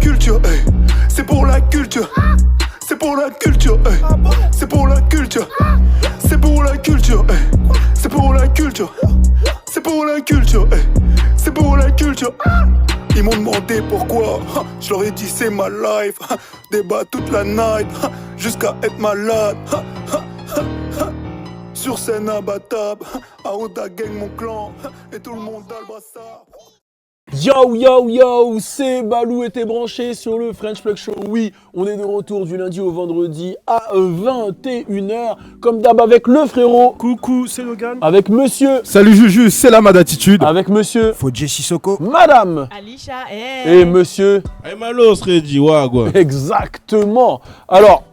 culture, hey. C'est pour la culture. C'est pour la culture, hey. C'est pour la culture. C'est pour la culture, hey. C'est pour la culture. C'est pour la culture, hey. C'est pour la culture. Ils m'ont demandé pourquoi. Je leur ai dit c'est ma life. Débat toute la night jusqu'à être malade. Sur scène imbattable, à Oda gang mon clan, et tout le monde a le brassard. Yo yo yo, c'est Balou et t'es branché sur le French Plug Show. Oui, on est de retour du lundi au vendredi à 21h, comme d'hab avec le frérot. Coucou, c'est Logan. Avec monsieur. Salut Juju, c'est la mad attitude. Avec monsieur. Fodje Sissoko. Madame. Alicia, Et monsieur. Hey Malo serait dit Wagwa. Exactement. Alors,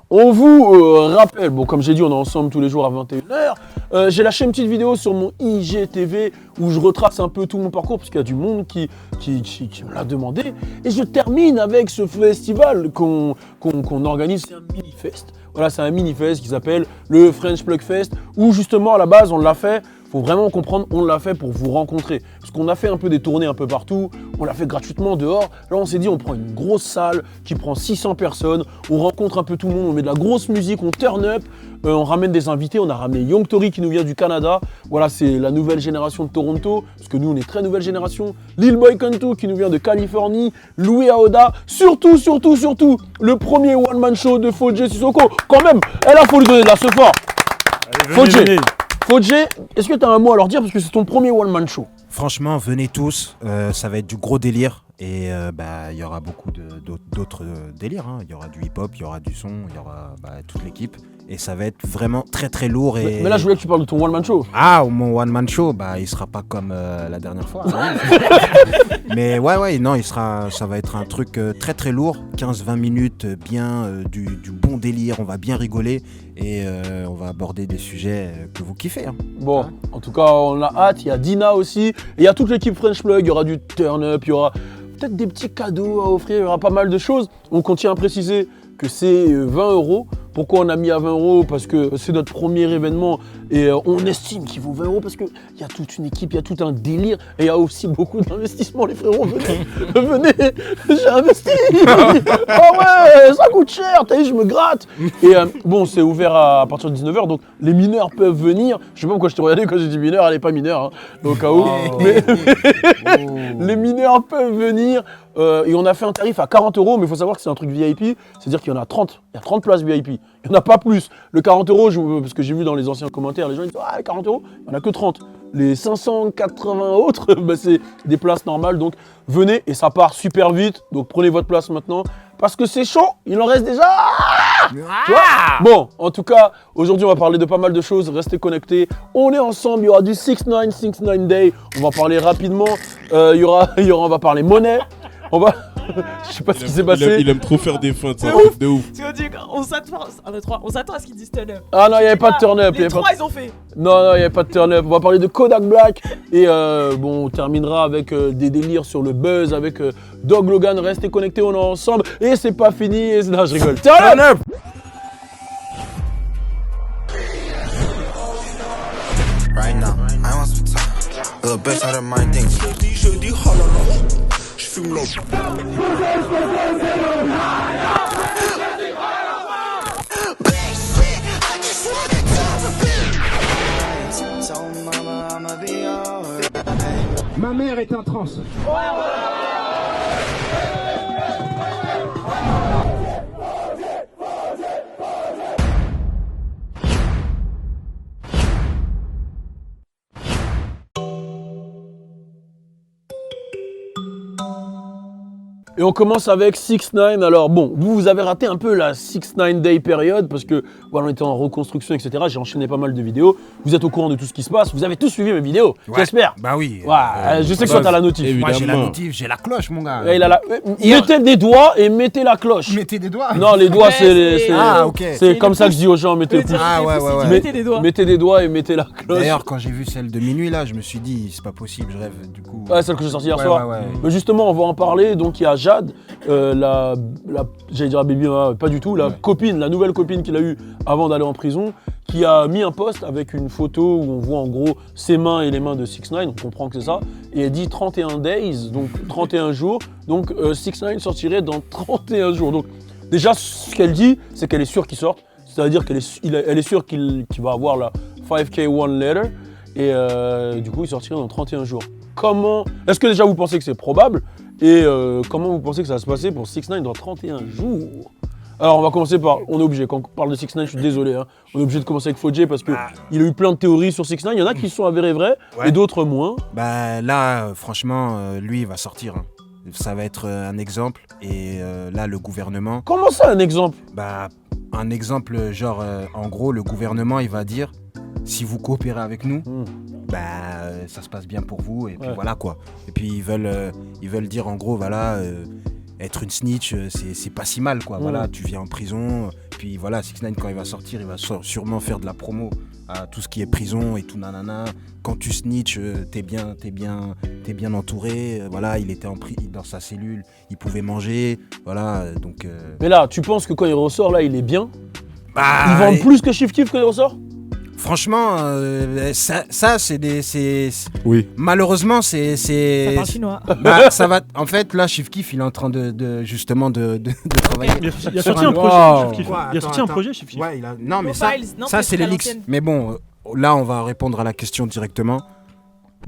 on vous rappelle, bon comme j'ai dit on est ensemble tous les jours à 21h, j'ai lâché une petite vidéo sur mon IGTV où je retrace un peu tout mon parcours parce qu'il y a du monde qui me l'a demandé. Et je termine avec ce festival qu'on organise, c'est un mini-fest. Voilà, c'est un mini-fest qui s'appelle le French Plug Fest où justement à la base on l'a fait. Faut vraiment comprendre, on l'a fait pour vous rencontrer. Parce qu'on a fait un peu des tournées un peu partout, on l'a fait gratuitement dehors. Là, on s'est dit, on prend une grosse salle qui prend 600 personnes, on rencontre un peu tout le monde, on met de la grosse musique, on turn up, on ramène des invités. On a ramené Young Tory qui nous vient du Canada. Voilà, c'est la nouvelle génération de Toronto, parce que nous, on est très nouvelle génération. Lil Boy Kantu qui nous vient de Californie, Louis Aoda. Surtout, le premier one-man show de Fodje Sissoko. Quand même, là, faut lui donner de la ce fort. Fodje. Fodje, est-ce que tu as un mot à leur dire parce que c'est ton premier one-man show? Franchement, venez tous, ça va être du gros délire et il y aura beaucoup d'autres délires. Hein. Il y aura du hip-hop, il y aura du son, il y aura toute l'équipe et ça va être vraiment très très lourd. Et... Mais là, je voulais que tu parles de ton one-man show. Ah, mon one-man show, il sera pas comme la dernière fois. Mais non, ça va être un truc très très lourd, 15-20 minutes, bien du bon délire, on va bien rigoler. Et on va aborder des sujets que vous kiffez. Hein. Bon, en tout cas, on a hâte. Il y a Dina aussi. Et il y a toute l'équipe French Plug. Il y aura du turn-up. Il y aura peut-être des petits cadeaux à offrir. Il y aura pas mal de choses. On tient à préciser que c'est 20 €. Pourquoi on a mis à 20 € ? Parce que c'est notre premier événement et on estime qu'il vaut 20 € parce qu'il y a toute une équipe, il y a tout un délire et il y a aussi beaucoup d'investissements, les frérots. Venez, j'ai investi. Oh ouais, ça coûte cher, t'as vu, je me gratte. Et bon, c'est ouvert à partir de 19h, donc les mineurs peuvent venir. Je sais pas pourquoi je t'ai regardé quand j'ai dit mineur, elle n'est pas mineure, hein, au cas où. Mais les mineurs peuvent venir. Et on a fait un tarif à 40 €, mais il faut savoir que c'est un truc VIP, c'est-à-dire qu'il y en a 30, il y a 30 places VIP, il n'y en a pas plus. Le 40 €, parce que j'ai vu dans les anciens commentaires, les gens disent « Ah, 40 €, il n'y en a que 30 ». Les 580 autres, c'est des places normales, donc venez et ça part super vite, donc prenez votre place maintenant, parce que c'est chaud, il en reste déjà. Tu vois ? Bon, en tout cas, aujourd'hui on va parler de pas mal de choses, restez connectés, on est ensemble, il y aura du 6ix9ine Day, on va parler rapidement, on va parler monnaie. On va. Je sais pas ce qui s'est passé. Il aime trop faire des feintes, c'est un truc de ouf. on s'attend à ce qu'ils disent turn up. Ah non, il n'y avait pas de turn up. Les trois, ils ont fait. Non, il n'y avait pas de turn up. On va parler de Kodak Black. Et on terminera avec des délires sur le buzz avec Dog Logan. Restez connectés, on est ensemble. Et c'est pas fini. Non, je rigole. Turn up! Right now, I want some time. Little bitch out of my things. Je dis halala. Je fume l'eau. Ma mère est en transe. Et on commence avec 6ix9ine. Alors bon, vous avez raté un peu la 6ix9ine Day période parce que voilà, on était en reconstruction, etc. J'ai enchaîné pas mal de vidéos. Vous êtes au courant de tout ce qui se passe. Vous avez tous suivi mes vidéos, j'espère. Bah oui. Ouais, je sais que toi t'as la notif. Moi j'ai la notif, j'ai la cloche mon gars. Ouais, mettez des doigts et mettez la cloche. Mettez des doigts. Non, les doigts c'est Ah ok. C'est comme ça que je dis aux gens, mettez le pouce. Ah ouais. Mettez des doigts. Mettez des doigts et mettez la cloche. D'ailleurs quand j'ai vu celle de minuit là, je me suis dit c'est pas possible, je rêve du coup. Ouais, celle que j'ai sortie hier soir. Ouais. Mais justement, on va en parler. Donc il y a Jade, j'allais dire la baby mama, pas du tout, la nouvelle copine qu'il a eue avant d'aller en prison, qui a mis un post avec une photo où on voit en gros ses mains et les mains de 6ix9ine, on comprend que c'est ça, et elle dit 31 days, donc 31 jours, donc 6ix9ine sortirait dans 31 jours. Donc déjà, ce qu'elle dit, c'est qu'elle est sûre qu'il sorte, c'est-à-dire qu'elle est sûre qu'il va avoir la 5K one letter, et du coup il sortirait dans 31 jours. Est-ce que déjà vous pensez que c'est probable, et comment vous pensez que ça va se passer pour 6ix9ine dans 31 jours? Alors on va commencer par, on est obligé, quand on parle de 6ix9ine, je suis désolé, hein, on est obligé de commencer avec Fodjé parce qu'il a eu plein de théories sur 6ix9ine, il y en a qui sont avérées vraies et d'autres moins. Bah là, franchement, lui il va sortir. Hein. Ça va être un exemple, et là le gouvernement... Comment ça un exemple? Bah un exemple, genre en gros le gouvernement il va dire, si vous coopérez avec nous, ça se passe bien pour vous, et puis voilà quoi. Et puis ils veulent dire en gros, voilà, être une snitch, c'est pas si mal quoi. Voilà, tu viens en prison, puis voilà, 6ix9ine quand il va sortir, il va sûrement faire de la promo à tout ce qui est prison et tout nanana. Quand tu snitch, t'es bien entouré. Voilà, il était dans sa cellule, il pouvait manger, voilà, donc... Mais là, tu penses que quand il ressort, là, il est bien? Bah, il vend plus que Chief Keef quand il ressort? Franchement, ça c'est Oui. Malheureusement, Ça c'est... parle chinois. Bah, ça va... En fait, là, Chief Keef, il est en train justement de travailler. Il a sorti un Wow. projet, Chief Keef. Ouais, Il a sorti un attends. projet, Chief Keef. Ouais, non, mais Profiles, non, ça c'est c'est les à leaks. l'ancienne. Mais bon, là, on va répondre à la question directement.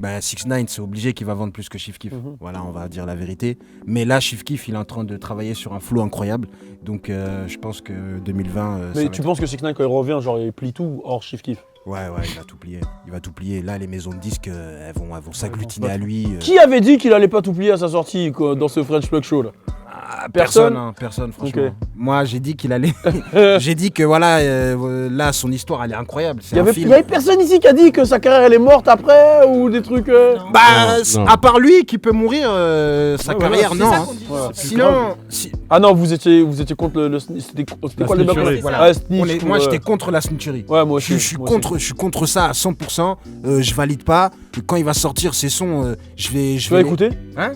Bah, 6ix9ine, c'est obligé qu'il va vendre plus que Chief Keef. Voilà, on va dire la vérité. Mais là, Chief Keef, il est en train de travailler sur un flow incroyable. Donc, je pense que 2020... Mais tu penses que 6ix9ine, quand il revient, genre, il plie tout hors Chief Keef? Ouais, il va tout plier. Il va tout plier. Là, les maisons de disques, elles vont s'agglutiner à lui. Qui avait dit qu'il allait pas tout plier à sa sortie quoi, dans ce French Plug Show là? Personne. Personne, franchement. Ok. Moi, j'ai dit qu'il allait... j'ai dit que voilà, là, son histoire, elle est incroyable. C'est un Il film. y avait personne ici qui a dit que sa carrière elle est morte après ou des trucs. Non. Bah, Non. à part lui qui peut mourir, sa Ouais, carrière, C'est non. ça hein. qu'on dit. Ouais. Sinon, Ah non, vous étiez contre le c'était quoi le débat? snitcherie. Voilà. Ah, snitch, moi, ouais. j'étais contre la snitcherie. Ouais, moi aussi. Je suis moi aussi. contre ça à 100%. Je valide pas. Quand il va sortir ses sons, je vais... Tu vas écouter? Hein?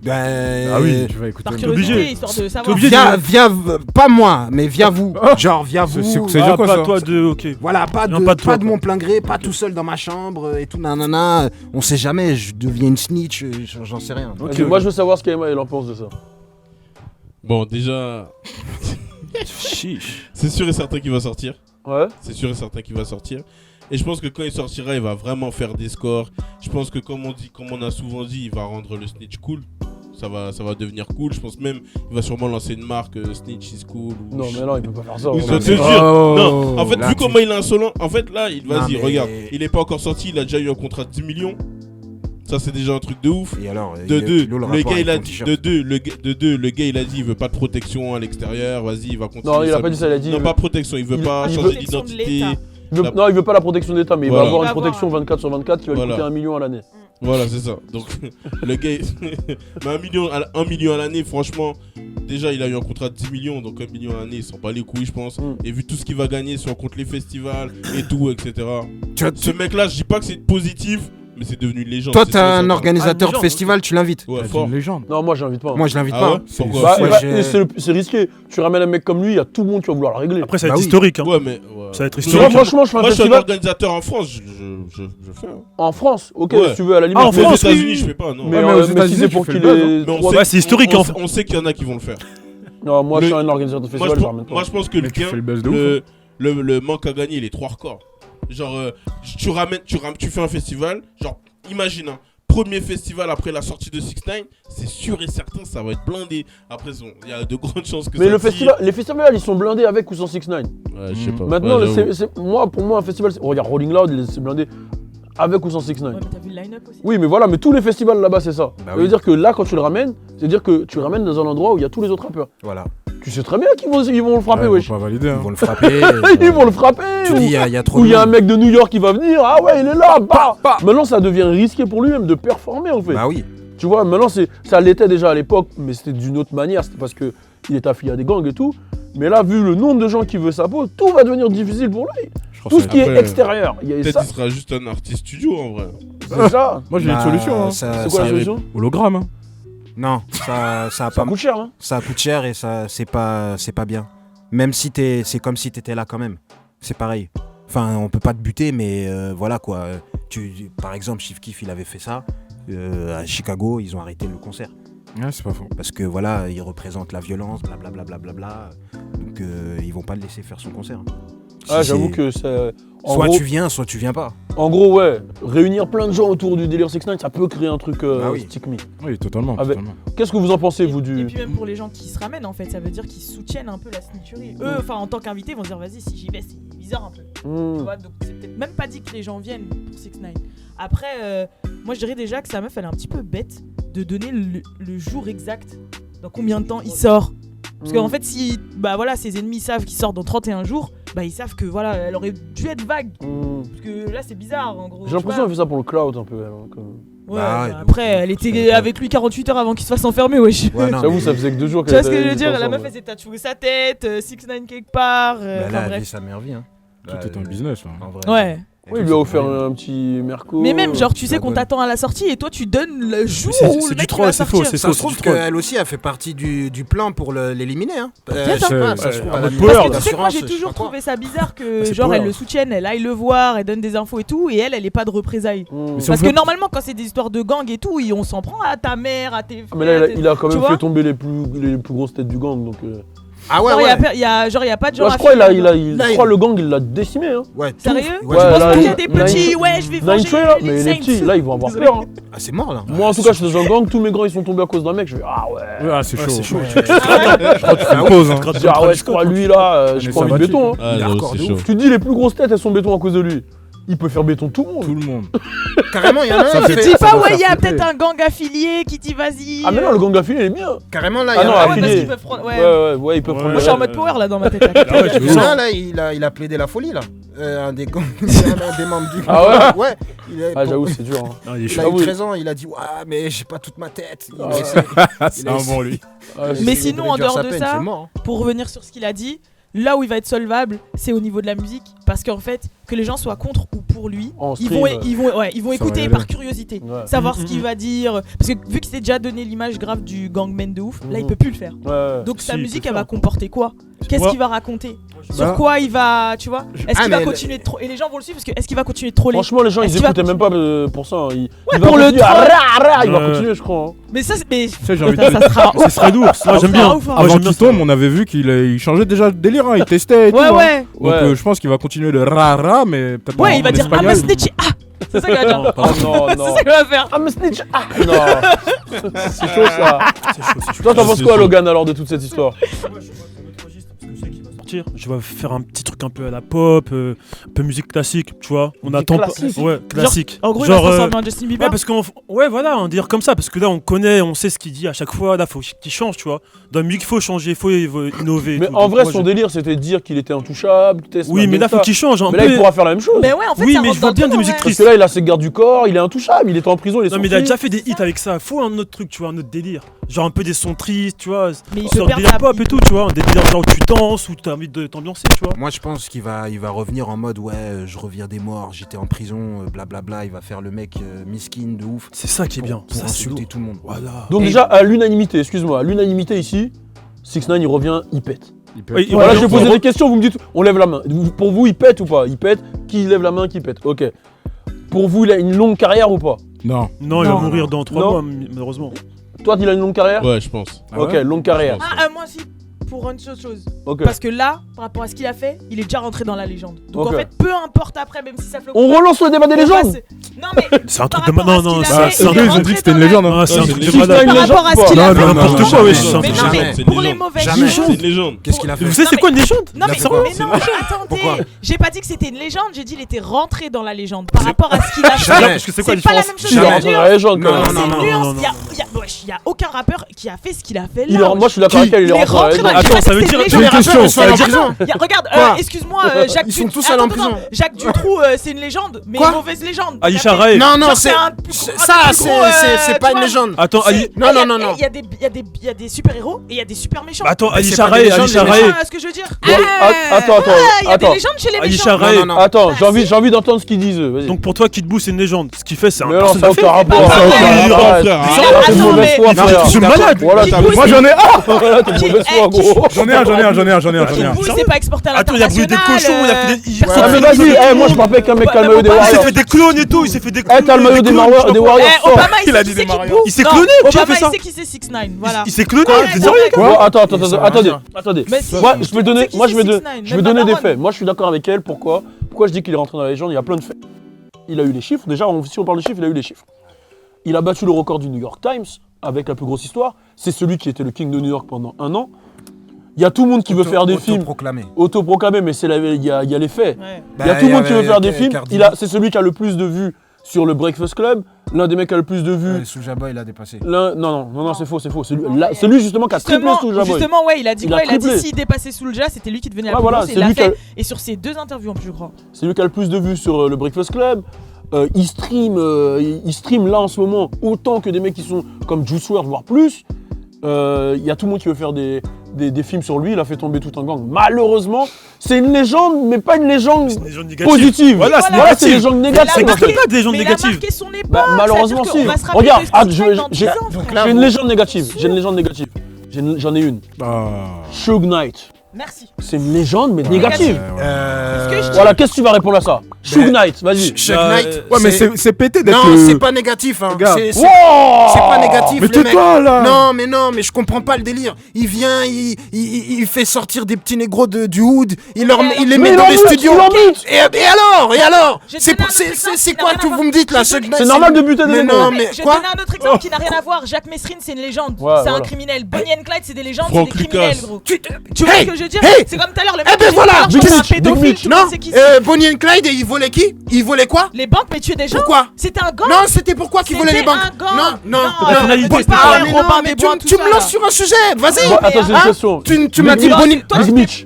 Ben, Ah oui, je vais écouter. Par T'es curiosité, obligé. histoire de T'es savoir. obligé. Viens, pas moi, mais viens vous. Genre, viens vous. C'est dire quoi, pas ça toi de... Ok. Voilà, pas Non, de, pas de toi, pas de mon plein gré, pas tout seul dans ma chambre et tout, nanana. On sait jamais, je deviens une snitch, j'en sais rien. Ok, Moi ok. je veux savoir ce qu'Emma elle en pense de ça. Bon, déjà, Chiche. c'est sûr et certain qu'il va sortir. Ouais. C'est sûr et certain qu'il va sortir. Et je pense que quand il sortira, il va vraiment faire des scores. Je pense que comme on a souvent dit, il va rendre le snitch cool. Ça va devenir cool. Je pense même il va sûrement lancer une marque Snitch is cool. Non mais non, il peut pas faire ça. Ou on je a- te jure. Oh. Non, en fait, Là, vu tu- comment il est insolent, en fait, là, vas-y, mais- regarde. Il est pas encore sorti, il a déjà eu un contrat de 10 millions. Ça, c'est déjà un truc de ouf. Et alors, De deux, il est où le rapport gars avec il a ton dit, t-shirt le gars il a dit il veut pas de protection à l'extérieur, vas-y il va continuer. Non, il a pas dit ça, il a dit. Non, pas protection, il veut pas il changer veut- Protection de d'identité. l'État. Non, il veut pas la protection d'État, mais il Voilà. va avoir Il une va protection avoir, 24 sur 24 qui va lui Voilà. coûter 1 million à l'année. Voilà, c'est ça. Donc le gars, mais 1 million à l'année, franchement, déjà il a eu un contrat de 10 millions, donc 1 million à l'année, il s'en bat les couilles, je pense. Et vu tout ce qu'il va gagner si on compte les festivals et tout, etc. Ce mec-là, je dis pas que c'est positif, mais c'est devenu une légende. Toi, c'est t'as sûr et un certain. organisateur de légende, festival, tu l'invites. Ouais, C'est fort. une légende. Non, moi j'invite pas. Moi, je l'invite Ah pas. ouais Pourquoi Bah, Ouais, bah, j'ai- c'est risqué. Tu ramènes un mec comme lui, il y a tout le monde qui va vouloir le régler. Après, ça va Bah être oui. historique. Hein. Ouais, mais. Ouais. Ça va être Non, historique. Moi, franchement, je fais un Moi, je suis un festival organisateur en France, je fais. Hein. en France. Ok, Ouais. si tu veux, à la limite. Ah, en Mais aux France, oui, États-Unis, oui. je fais pas, non. Mais, Ouais, mais aux mais si États-Unis, c'est tu pour fais qu'il le buzz, ait. Mais on trois- sait- Ouais, c'est historique, on- hein. On sait qu'il y en a qui vont le faire. Non, moi je Le- suis un organisateur de festival, je ramène pas. Moi, je pense que Mais le tu gain, fais le buzz de ouf, le manque à gagner, il est trop hardcore. Genre, tu fais un festival, genre, imagine, hein, premier festival après la sortie de 6ix9ine, c'est sûr et certain, ça va être blindé. Après, il y a de grandes chances que Mais ça le tire. festival, les festivals, ils sont blindés avec ou sans 6ix9ine. Ouais, je sais pas. Maintenant, Ouais, j'avoue. pour moi, un festival, regarde, Rolling Loud, c'est blindé avec ou sans 6ix9ine. Ouais, mais t'as vu le line-up aussi. Oui, mais voilà, mais tous les festivals là-bas, c'est ça. Bah Ça veut oui. dire que là, quand tu le ramènes, c'est-à-dire que tu le ramènes dans un endroit où il y a tous les autres rappeurs. Voilà. Tu sais très bien qu'ils vont le frapper, Ouais, wesh. faut pas valider. Ils Hein. vont le frapper. Ils vont le frapper. Tu dis, il y a trop Ou de il y a un monde. mec de New York qui va venir, ah ouais, il est là, bah. Maintenant, ça devient risqué pour lui-même de performer, en fait. Bah oui. Tu vois, maintenant, ça l'était déjà à l'époque, mais c'était d'une autre manière, c'était parce qu'il était affilié à des gangs et tout. Mais là, vu le nombre de gens qui veulent sa peau, tout va devenir difficile pour lui. Je crois Tout que ce ça- qui est Après, extérieur, il y a Peut-être ça, qu'il sera juste un artiste studio en vrai. c'est ça. Moi, j'ai une Bah, solution. Hein. ça- C'est quoi ça- la solution? Hologramme. Hein. Non, ça a Ça pas. coûte cher, hein. Ça coûte cher et ça c'est pas bien. Même si c'est comme si t'étais là quand même. C'est pareil. Enfin, on peut pas te buter, mais voilà quoi. Par exemple, Chief Keef, il avait fait ça à Chicago, ils ont arrêté le concert. Ouais, c'est pas faux. Parce que voilà, il représente la violence, blablabla. Donc ils vont pas le laisser faire son concert. Ah, Si j'avoue c'est- que ça. Soit tu viens, soit tu viens pas. En gros, ouais, réunir plein de gens autour du délire 6ix9ine, ça peut créer un truc Bah oui. stick me. Oui, totalement. Avec- totalement. Qu'est-ce que vous en pensez, vous, Et du. puis même pour les gens qui se ramènent en fait, ça veut dire qu'ils soutiennent un peu la snitcherie. Eux, enfin en tant qu'invités, ils vont se dire vas-y si j'y vais, c'est bizarre un peu. Tu Hmm. vois, donc c'est peut-être même pas dit que les gens viennent pour 6ix9ine. Après, moi je dirais déjà que sa meuf elle est un petit peu bête de donner le jour exact, dans combien de temps il sort. Parce qu'en fait, si bah voilà, ses ennemis savent qu'il sort dans 31 jours, bah ils savent que voilà, elle aurait dû être vague. Hmm. Parce que là c'est bizarre en gros. J'ai l'impression qu'elle fait ça pour le cloud un peu. Elle, hein, comme... Ouais, Bah ouais, bah, après elle était avec lui 48 heures avant qu'il se fasse enfermer, wesh. Ouais, non, J'avoue, mais- ça faisait que 2 jours Tu qu'elle vois ce que je veux était dire? La ensemble, meuf ouais. elle s'est tatouée sa tête, 6ix9ine quelque part. Bah, Enfin là, elle vit bref. sa meilleure vie. Hein. Tout est un business. Hein. En vrai. Ouais. Oui, il lui a offert un petit merco. Mais même, genre, tu sais la qu'on bonne. t'attend à la sortie et toi tu donnes le jour c'est- où c'est le du mec troll, va c'est faux, sortir. c'est Ça faux, se trouve du troll. qu'elle aussi a fait partie du plan pour l'éliminer. Hein. Peut-être, C'est- hein. Ça se trouve, en elle a mode mis power, Parce que là. tu sais que moi j'ai l'assurance, je sais toujours pas quoi. trouvé ça bizarre que C'est genre power. elle le soutienne, elle aille le voir, elle donne des infos et tout, et elle ait pas de représailles. Hmm. Mais c'est- Parce on que fait- normalement quand c'est des histoires de gang et tout, on s'en prend à ta mère, à tes Ah, mais là, frères, il a quand tu même vois fait tomber les plus grosses têtes du gang, donc. Ah ouais, Genre, ouais. y a pas de gens Là, je à crois filmer, je Là, crois le gang, il l'a décimé, hein. Ouais, tout. Sérieux Ouais, Ouais, Je pense là, pas qu'il y a il- des Nine- petits, ouais je vais Nine venger Trey, là, mais les Saints. petits, là, ils vont avoir peur. Hein. Ah, c'est mort là. Moi, en tout cas, je suis dans un gang, tous mes grands, ils sont tombés à cause d'un mec. Je fais, ah ouais. Ah, c'est chaud. c'est chaud. Je crois que tu fais une pause. Hein. Je dis, ah ouais, je crois lui là, je Mais prends ça envie de va, béton. Hein. Ah, Il est non, hardcore c'est de chaud. ouf. Tu te dis, les plus grosses têtes, elles sont béton à cause de lui. Il peut faire béton tout le monde. Tout le monde. Carrément, il y en a un. Ça il fait- fait- Dis ça pas doit ouais, faire il y a flipper. peut-être un gang affilié qui dit vas-y. Ah, mais non, le gang affilié, il est bien. Carrément là, Ah il y non, en a Ah un. ouais, parce affilié. qu'ils peuvent prendre. Ouais, Ouais. ouais, il peut Ouais. prendre. Moi je suis en mode power là dans ma tête. là. Ah ouais, tu Il y veux en a ça. un, là, il a plaidé la folie là. Un des gangs, un des membres du gang. Ah ouais. Il a, Ah, j'avoue, c'est dur. Hein. Ah, il est il chaud. a Ah eu oui. 13 ans, il a dit ouais, mais j'ai pas toute ma tête. Il Ah a ouais. essayé- C'est il a un essayé- bon, lui. Ah, Mais c'est- sinon, il en réduire dehors sa de peine, ça, c'est mort, hein. pour revenir sur ce qu'il a dit, là où il va être solvable, c'est au niveau de la musique. Parce qu'en fait, que les gens soient contre ou pour lui, En ils stream, vont, ouais. ils vont Ça va écouter y aller. par curiosité. Ouais. Savoir ce qu'il va dire. Parce que vu qu'il s'est déjà donné l'image grave du gangman de ouf, là il Mhm. peut plus le faire. Ouais. Donc sa Si, il musique peut elle va faire. comporter quoi? Qu'est-ce Moi- qu'il va raconter? Bah, Sur quoi il va, tu vois? Est-ce Ah, qu'il va mais continuer de troller? Et les gens vont le suivre parce que est-ce qu'il va continuer de troller? Franchement, les gens, Est-ce ils qu'il va écoutaient même pas pour ça. Hein. Il va pour le continuer. troll. Il va Ouais. continuer, je crois. Hein. Mais ça, mais Tu sais, j'ai envie de ça, te ça sera. Ce serait lourd. Moi, j'aime Ça bien. sera ouf, hein. Moi, Avant j'aime bien qu'il ça. tombe, on avait vu qu'il changeait déjà de délire, hein, il testait et tout. Ouais, hein. ouais. Donc Ouais. je pense qu'il va continuer le ra-ra, mais peut-être Ouais, en- il va en dire I'm espagnol. a snitch. Ah! C'est ça qu'il va dire. Non, Oh non, C'est non. ça qu'il va faire. Ah, mais snitch. Ah, non. C'est chaud ça. C'est chaud, c'est chaud. Toi, t'en penses C'est quoi, chaud. Logan, alors, de toute cette histoire? Moi, je vois que notre registre, parce que je sais qu'il va sortir. Je vais faire un petit truc un peu à la pop, un peu musique classique, tu vois. On Musique attend pas. classique. Ouais, classique. En gros, il va se Genre, transformer en Justin Bieber. ouais, parce qu'on. Ouais, voilà, on dire comme ça, parce que là, on connaît, on sait ce qu'il dit à chaque fois. Là, faut qu'il change, tu vois. Dans la musique, il faut changer, il faut innover. et Mais tout. en Donc, vrai, moi, son je- délire, c'était de dire qu'il était intouchable. Oui, mais là, faut qu'il change un Mais peu. là, il pourra faire la même chose. Mais ouais, en fait, Oui, ça mais rentre je vois dans bien tout, des en musiques vrai. Parce que là, il a ses gardes du corps, il est intouchable, il était en prison, il est Non, mais il a sorti. déjà fait des hits avec ça. Faut un autre truc, tu vois, un autre délire. Genre un peu des sons tristes, tu vois. Mais il Sur peut des perdre pop et tout, tu vois. Des délires genre où tu danses, où t'as envie de t'ambiancer, tu vois. Moi je pense qu'il va revenir en mode ouais, je reviens des morts, j'étais en prison, blablabla. Il va faire le mec miskin de ouf. C'est ça qui est bien. Pour Ça, c'est insulter lourd. tout le monde. Voilà. Donc, Et- déjà, à l'unanimité, excuse-moi, à l'unanimité ici, 6ix9ine, il revient, il pète. Il peut Oui, être- il Voilà, revient- je vais poser des questions, vous me dites, on lève la main. Pour vous, il pète ou pas? Il pète. Qui lève la main, qui pète? Ok. Pour vous, il a une longue carrière ou pas? Non. Non, il va Non. mourir dans 3 Non. mois, malheureusement. Toi, il a une longue carrière? Ouais, je pense. Ah Ok, ouais longue carrière. Moi aussi, pour une seule chose. Ok. Parce que là, par rapport à ce qu'il a fait, il est déjà rentré dans la légende. Donc Ok. en fait, peu importe après, même si ça fait. On relance le débat des on légendes. passe- Non mais. C'est un par truc de. rapport à Non, ce non, qu'il a c'est fait, un C'est il un est peu, ils ont rentré dit que c'était une dans la- légende. Hein. Ah, c'est un Ouais, truc c'est de une malade. légende. Par rapport à ce qu'il a Non, fait. non, n'importe quoi, ouais, Mais c'est non, jamais, mais c'est une pour les légende. mauvaises Jamais. choses. C'est une légende. Qu'est-ce qu'il a fait? Vous savez, c'est quoi une légende? Non mais, Sérieux mais non, Pourquoi attendez, j'ai pas dit que c'était une légende, j'ai dit il était rentré dans la légende par rapport à ce qu'il a fait. Jamais. Parce que c'est quoi la C'est pas la différence? même chose. Il est c'est rentré une dans la légende quand Non, même. C'est non, une non, nuance, non, non. il y a aucun rappeur qui a fait ce qu'il a fait là. Il est- Moi, je suis d'accord avec elle, il est rentré dans la rentré dans légende. la Attends, ça veut légende. dire- C'est j'ai une une légende. question, ça veut dire- Regarde, Quoi excuse-moi, Jacques Ils sont Dutronc. tous allés en Attends, prison. attends, Jacques Dutroux, c'est une légende, mais Quoi une mauvaise légende. Aïcha Il a fait- Rae. Non, non, Genre, c'est un plus- c'est- un ça, des plus c'est gros, c'est pas tu une vois. légende. Attends, Ali. Non, non, non, non. Il y a des super-héros et il y a des super méchants. Bah, attends, Mais c'est Alisha pas des Rae, légendes, Alisha les Rae. Tu vois ce que je veux dire? Bon, attends, Il y a des attends. légendes chez les Alisha méchants. Rae. Non, non, non. Attends, Bah, j'ai envie d'entendre ce qu'ils disent. Vas-y. Donc pour toi, Kid Buu, c'est une légende. Ce qu'il fait, c'est un Mais non, ça n'a personnage. aucun rapport. pas Ça n'a vrai. aucun rapport. Frère, Arrête, frère. Mais arrête. là, T'es de attends, mauvaise mais- foi, Non, frère. je suis malade. Voilà, Qui t'as pousse- Moi j'en ai un. Voilà, t'es de mauvaise foi, gros. J'en ai un. Qui pousse, c'est pas exporté à Attends, il a brûlé des l'international. cochons, il a fait des. personne Ah, mais fait vas-y, des- moi je parle avec un mec qui a le Bah, maillot des bah, Il s'est Warriors. fait des clones et tout, il s'est fait des clones. Eh, t'as le maillot des clones, Warriors, des Warriors. Eh, Obama, il Il a sait dit qui des c'est qui Mario. pousse. Il s'est Non, cloné, qui a Obama, fait il ça sait qui c'est 6ix9ine, voilà. Il s'est cloné, Ouais, t'es non, sérieux mais- quoi Bon, attends, Ça va attendez. rien. Mais si, Moi, tout je le vais monde donner, sait qui moi, c'est je vais 6ix9ine, je vais même donner des Daron. faits. Moi, je suis d'accord avec elle. Pourquoi je dis qu'il est rentré dans la légende? Il y a plein de faits. Il a eu les chiffres. Déjà, si on parle de chiffres, il a eu les chiffres. Il a battu le record du New York Times avec la plus grosse histoire. C'est celui qui était le king de New York pendant 1 an. Il y a tout le monde qui veut faire des films Proclamé. autoproclamés, mais il y a les faits. Ouais. Il y a tout le monde qui veut faire des films. C'est celui qui a le plus de vues sur le Breakfast Club. L'un des mecs qui a le plus de vues. Soulja Boy, il a dépassé. Non, c'est faux. C'est lui justement qui a triplé Soulja Boy. Justement, ouais, il a dit Il quoi a Il a dit triplé. s'il dépassait Soulja, c'était lui qui devenait la Ouais, plus voilà, grosse, et c'est il l'a lui qui a- fait. Et sur ces 2 interviews en plus, je crois. C'est lui qui a le plus de vues sur le Breakfast Club. Il stream là en ce moment autant que des mecs qui sont comme Juice WRLD, voire plus. Il y a tout le monde qui veut faire des films sur lui. Il a fait tomber tout un gang. Malheureusement, c'est une légende, mais pas une légende C'est une légende négative. positive. Voilà, c'est c'est une négatif. légende Mais négative. Ça il a n'existe pas des légendes Mais il a négatives. marqué son époque. Bah, malheureusement, c'est-à-dire si. qu'on va se rappeler Regarde, de Six dans 10 ans, frère. j'ai une légende négative. J'en ai une. Ah. Suge Knight. Merci. C'est une légende, mais négative. Ce que je dis- Voilà, qu'est-ce que tu vas répondre à ça? Suge Knight, vas-y. Chuck Knight. Ouais, mais c'est pété d'être. Non, le- c'est pas négatif. Hein. Regarde. C'est Wow pas négatif. Mais le mec. tais-toi là. Non, mais je comprends pas le délire. Il vient, il fait sortir des petits négros du hood, il les Mais met il dans en les bute, studios. il en bute. Et alors Je vais te C'est donner un autre exemple c'est qui quoi n'a tout rien à vous me dites là Chuck Knight, C'est normal de buter des Mais négros. non, Mais mais je vais te quoi donner un autre exemple qui n'a rien à voir. Jacques Messrine, c'est une légende. Ouais, C'est un voilà. criminel. Bonnie and Clyde, c'est des légendes, Franck c'est des criminels, Lucas. gros. Tu vois Hey, ce que je veux dire hey. C'est comme tout à l'heure, le Eh mec ben qui dit voilà, tout à l'heure, Big c'est un Mitch, Big pédophile, Mitch. tout le monde Non, sait qui c'est. Bonnie and Clyde, il volait qui? Il volait quoi? Les banques, mais tuer des gens. Pourquoi? C'était un gang. Non, c'était pourquoi qu'il volait les C'était banques? un gang. Non. La finalité, Bon, c'était pas quoi un mais Robin non, mais des Bois, tout tu ça, me là. lances sur un sujet, vas-y. Bon, attends, j'ai une Hein question. Tu m'as dit Bonnie.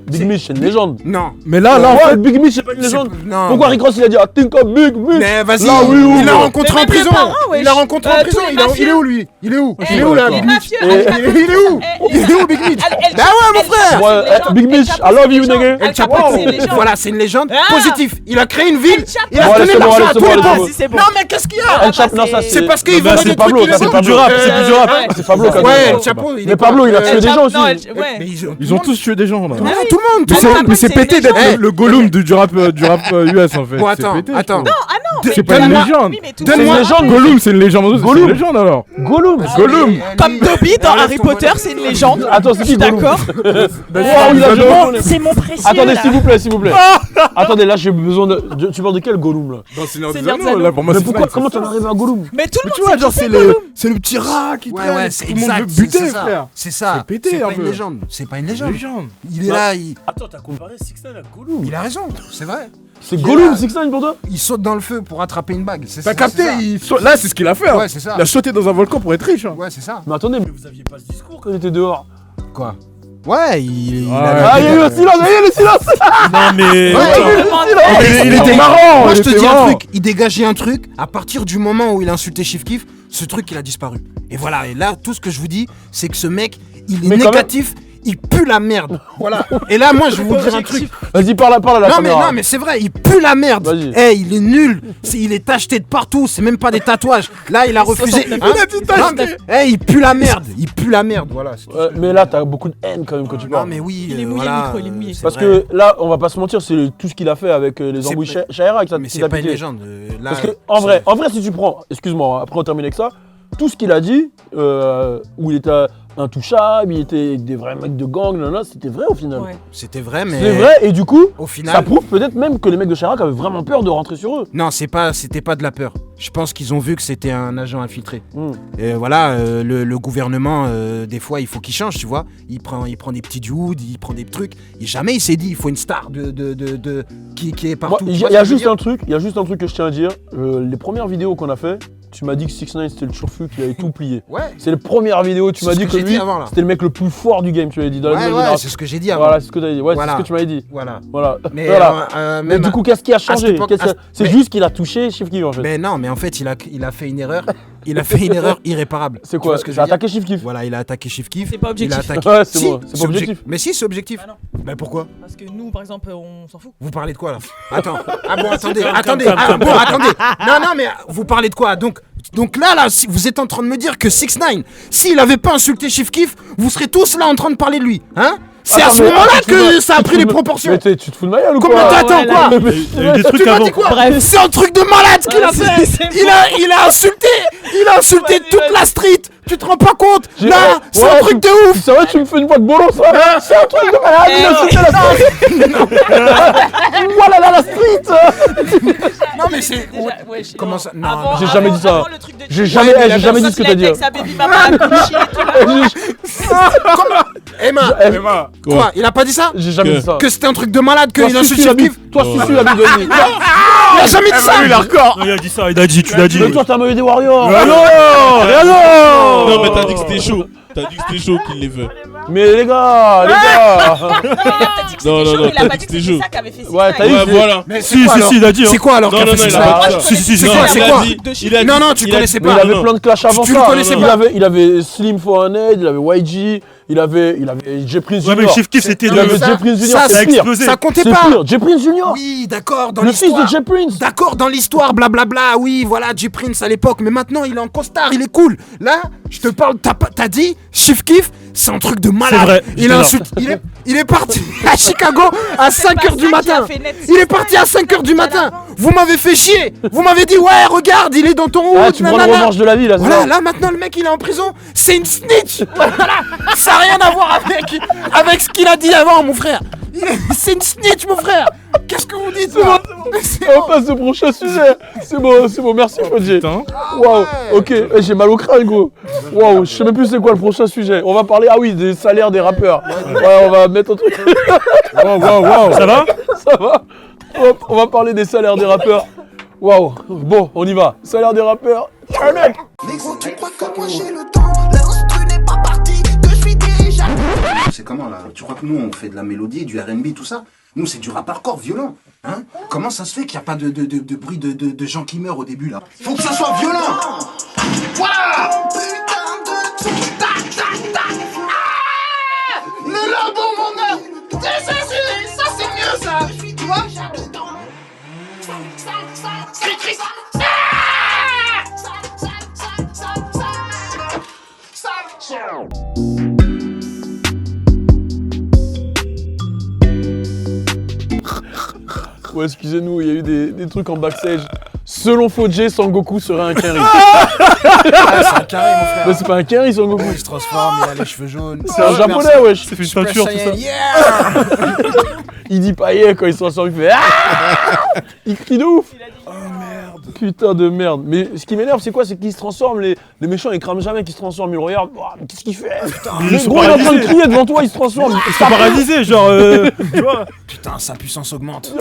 Big Mitch, c'est une légende. Non. Mais là, en Ouais, fait. Big Mitch, c'est pas une légende. Non. Pourquoi Rick Ross il a dit I think of Big Mitch? Mais vas-y, Là, oui, oui, il l'a oui. rencontré Mais en même le prison. parrain, wesh. Il l'a rencontré en Tous prison. les Il est mafieux. où lui? Il est où? Eh, Il est où là, les Big Mitch? mafieux, Et- Al Il est où? Eh, Il est où, Big Mitch? El Bah ouais, mon frère. Ouais, Big Mitch, I love you, nigga. El Chapo, c'est une légende. Voilà, c'est une légende Ah. positive. Il a créé une ville. El Chapo. Il a Bon, donné allez, c'est bon, l'argent à allez, tous c'est les bon, pauvres. allez, c'est bon. Non, mais qu'est-ce qu'il y a? El Chapo, non, ça C'est parce qu'il Non, volait c'est des Pablo, trucs ça, c'est illégaux. du rap, c'est du rap. C'est Pablo qui a Ouais, dit El ça. Chapo. il Mais est pas- Pablo, il a tué des gens aussi. Non, ouais. Mais Ils ont tous tué des gens là. Non, tout le monde. Mais Ah non, c'est c'est pété une d'être légende. le Gollum du rap US en fait. Bon, C'est attends, pété, je attends. trouve. Ah non, C'est pas une légende. Oui, mais tout C'est une Donne-moi- légende. Gollum, c'est une légende. C'est Gollum. une légende alors. Gollum. Gollum. Comme Dobby dans Enlève Harry ton Potter, bonnet. c'est une légende. Attends, c'est qui Gollum? D'accord. Wow, il a joué. C'est mon précieux. Attendez, là. s'il vous plaît. Attendez, là, j'ai besoin de. Tu parles de quel Gollum là? Dans Seigneur C'est des Anneaux, Nerdzano. là pour moi Mais c'est pourquoi? Snipe, Comment c'est t'en ça. arrives à Gollum? Mais tout le Mais monde tu vois, sait genre qui c'est Gollum. c'est le petit rat qui Ouais, traîne. ouais, c'est tout le monde exact. veut buter, c'est ça. frère. C'est ça. C'est pété, C'est un pas une peu. légende. C'est pas une légende. Légende. Il est là, il Attends, t'as comparé Sixten à Gollum. a raison. C'est vrai. C'est Il est Gollum, là. Sixten pour toi? Il saute dans le feu pour attraper une bague. C'est T'as ça, capté c'est ça. Là, c'est ce qu'il a fait. hein. Ouais, c'est ça. Il a sauté dans un volcan pour être riche. hein. Ouais, c'est ça. Mais attendez, mais vous aviez pas ce discours quand il était dehors. Quoi? Ouais, il Ouais. Ah, il y a eu le silence, il y a eu le silence. Non mais. Ouais. Il était marrant. Moi, il je te était dis un marrant. truc. Il dégageait un truc. À partir du moment où il a insulté Chief Keef, ce truc, il a disparu. Et voilà. Et là, tout ce que je vous dis, c'est que ce mec, il est Mais quand négatif. Il pue la merde. Voilà. Et là, moi, je vais vous dire un truc. Vas-y, parle à la caméra. Non, mais c'est vrai, il pue la merde. Vas-y. Eh, il est nul. Il est tacheté de partout. C'est même pas des tatouages. Là, il a refusé. 69. Hein Non, mais- Eh, il pue la merde. Il pue la merde. Voilà. c'est tout ce que- Mais là, t'as beaucoup de haine quand même quand tu Non, parles. mais oui. Il est mouillé, voilà, le micro, il est mouillé. c'est Parce vrai. que là, on va pas se mentir, c'est tout ce qu'il a fait avec les C'est embrouilles pas- Shahira avec sa Mais petite c'est pas une appliquée. légende. Là, Parce que en vrai, si tu prends, excuse-moi, après on termine avec ça, tout ce qu'il a dit, où il était intouchable, il était des vrais mecs de gang, c'était vrai au final. Ouais. c'était vrai, mais C'est vrai, et du coup, au final. ça prouve peut-être même que les mecs de Chirac avaient vraiment peur de rentrer sur eux. Non, c'était pas de la peur. Je pense qu'ils ont vu que c'était un agent infiltré. Hmm. Et voilà, le gouvernement, des fois, il faut qu'il change, tu vois. Il prend des petits dudes, il prend des trucs. Et jamais il s'est dit, il faut une star qui est Moi, partout. Il Tu y vois a ce que je veux juste dire un truc, il y a juste un truc que je tiens à dire. Les premières vidéos qu'on a fait, tu m'as dit que 6ix9ine c'était le turfu qui avait tout plié. Ouais. C'est les premières vidéos, tu C'est m'as ce dit que que j'ai lui, dit avant, là. c'était le mec le plus fort du game, tu m'avais dit, dans la Ouais, nouvelle ouais, génération. c'est ce que j'ai dit avant. Voilà, c'est ce que tu avais dit. Ouais, Voilà. c'est ce que tu m'avais dit. Voilà. Voilà. Mais, Voilà. Mais même du coup, qu'est-ce qui a cette changé époque- C'est mais- juste qu'il a touché Chief Keef en fait. Mais non, mais en fait, il a fait une erreur. Il a fait une erreur irréparable. C'est Tu quoi vois ce que je J'ai veux dire attaqué Chief Keef. Voilà, il a attaqué Chief Keef. C'est pas Il a objectif. attaqué. Ouais, c'est Si, bon, c'est pas objectif. Mais si, c'est objectif. Ah non. Mais pourquoi Parce que nous, par exemple, on s'en fout. Vous parlez de quoi là Attends. Ah bon, attendez, Calme, attendez. calme, Ah calme, bon, calme. attendez. Non, mais vous parlez de quoi Donc, Donc là, si vous êtes en train de me dire que 6ix9ine, s'il avait pas insulté Chief Keef, vous serez tous là en train de parler de lui, hein? C'est à Attends, ce mais moment-là tu te fous que de- ça a tu pris te les fous de- proportions. Mais tu te fous de ma gueule ou Comment quoi? t'attends quoi? Il y a eu des trucs Tu m'as avant. dit quoi? Bref. C'est un truc de malade qu'il a fait. Il a insulté toute la street. Tu te rends pas compte? Là, c'est un truc de ouf. C'est vrai, tu me fais une voix de bolos, ça? C'est un truc de malade, il a insulté la street. Voilà là, la street. Non mais c'est comment ça? Non, Avant- J'ai jamais dit ça. avant le truc de J'ai Chief jamais, Keef, j'ai jamais dit ce que t'as dit. avec sa baby mama à coucher et tout. Emma, quoi? Il a pas dit ça? J'ai jamais dit ça. Que c'était un truc de malade Toi, qu'il si, insulte si, Chief la Keef? bite. Toi, si, la bite de lui. Il a jamais dit ça. Non, il a dit ça, il a dit, tu l'as dit. Mais toi, t'as maillot des Warriors. Ah non. Non, mais t'as dit que c'était chaud. T'as dit que c'était chaud qu'il l'ait fait. Mais les gars. Non, il a peut-être dit que Non, c'était non, chaud, non, mais il a t'as pas dit dit que que c'était c'était ça qu'avait fait Ouais, t'as 6ix9ine. dit- Ouais, voilà. Mais Si, si, il a dit. C'est quoi alors Non, qu'a non, fait non, il 6ix9ine? a pas dit ça. Si, Non, quoi, il c'est a quoi? dit- il a dit- Non, non, tu il a connaissais dit- Mais il pas. avait non. plein de clashs avant Tu ça. le connaissais il pas. avait Slim 400, il avait YG, il avait J Prince Ouais, mais Junior. Chief Keef, c'était Il avait le. ça- J Prince Junior, ça, c'est ça a pire. explosé. Ça comptait C'est pas. pire. J Prince Junior. Oui, d'accord, dans Le fils l'histoire. de J Prince. D'accord, dans l'histoire, blablabla, oui, voilà, J Prince à l'époque, mais maintenant il est en costard, il est cool. Là, je te parle, t'as dit, Chief Keef, c'est un truc de malade. C'est vrai, Il j'étais là. insulte, il est parti à Chicago à 5h du ça qui matin. a fait net Il est parti à 5h du matin. Vous m'avez fait chier. Vous m'avez dit, ouais, regarde, il est dans ton Ah, hood, tu prends le nanana. revanche de la vie là. c'est Voilà, ça. là maintenant le mec il est en prison, c'est une snitch. Voilà, ça n'a rien à voir avec ce qu'il a dit avant, mon frère. C'est une snitch, mon frère. Qu'est-ce que vous dites là? C'est On passe au prochain sujet. C'est bon, merci Fodji. Putain. Waouh, ok, j'ai mal au crâne, gros. Waouh, je sais même plus c'est quoi le prochain sujet. On va parler, ah oui, des salaires des rappeurs. Ouais, on va mettre un truc. Wow. Ça va? Ça va? Hop, on va parler des salaires des rappeurs. Waouh, bon, on y va. Salaire des rappeurs. Turn up. Mais gros, tu crois que moi j'ai le temps? L'instru n'est pas parti, que je suis déjà. C'est comment là? Tu crois que nous on fait de la mélodie, du R&B, tout ça? Nous c'est du rap hardcore violent. Hein? Comment ça se fait qu'il n'y a pas de bruit de gens qui meurent au début là? Faut que ça soit violent! Voilà! Putain de truc, tac, tac, tac. Ah! Le labo, mon gars! Ça c'est mieux ça! Tu vois? Cri, cri. Ah! Ouais, excusez-nous, il y a eu des trucs en backstage. Selon Fodji, Sangoku serait un Kenry. C'est un carré mon frère. Mais c'est pas un Kenry, Sangoku. Il se transforme, il a les cheveux jaunes. C'est un japonais, wesh. C'est fait une peinture, tout ça. Yeah! Il dit pas yeah quand il se transforme, il fait ah. Il crie de ouf. Oh merde. Putain de merde. Mais ce qui m'énerve, c'est quoi? C'est qu'ils se transforment, les méchants ils crament jamais qu'ils se transforment. Ils le regardent, oh, mais qu'est-ce qu'il fait? Ils Le sont gros il est en train de paralysés. crier devant toi, il se transforme. Ils sont paralysés, genre. Tu vois? Putain, sa puissance augmente.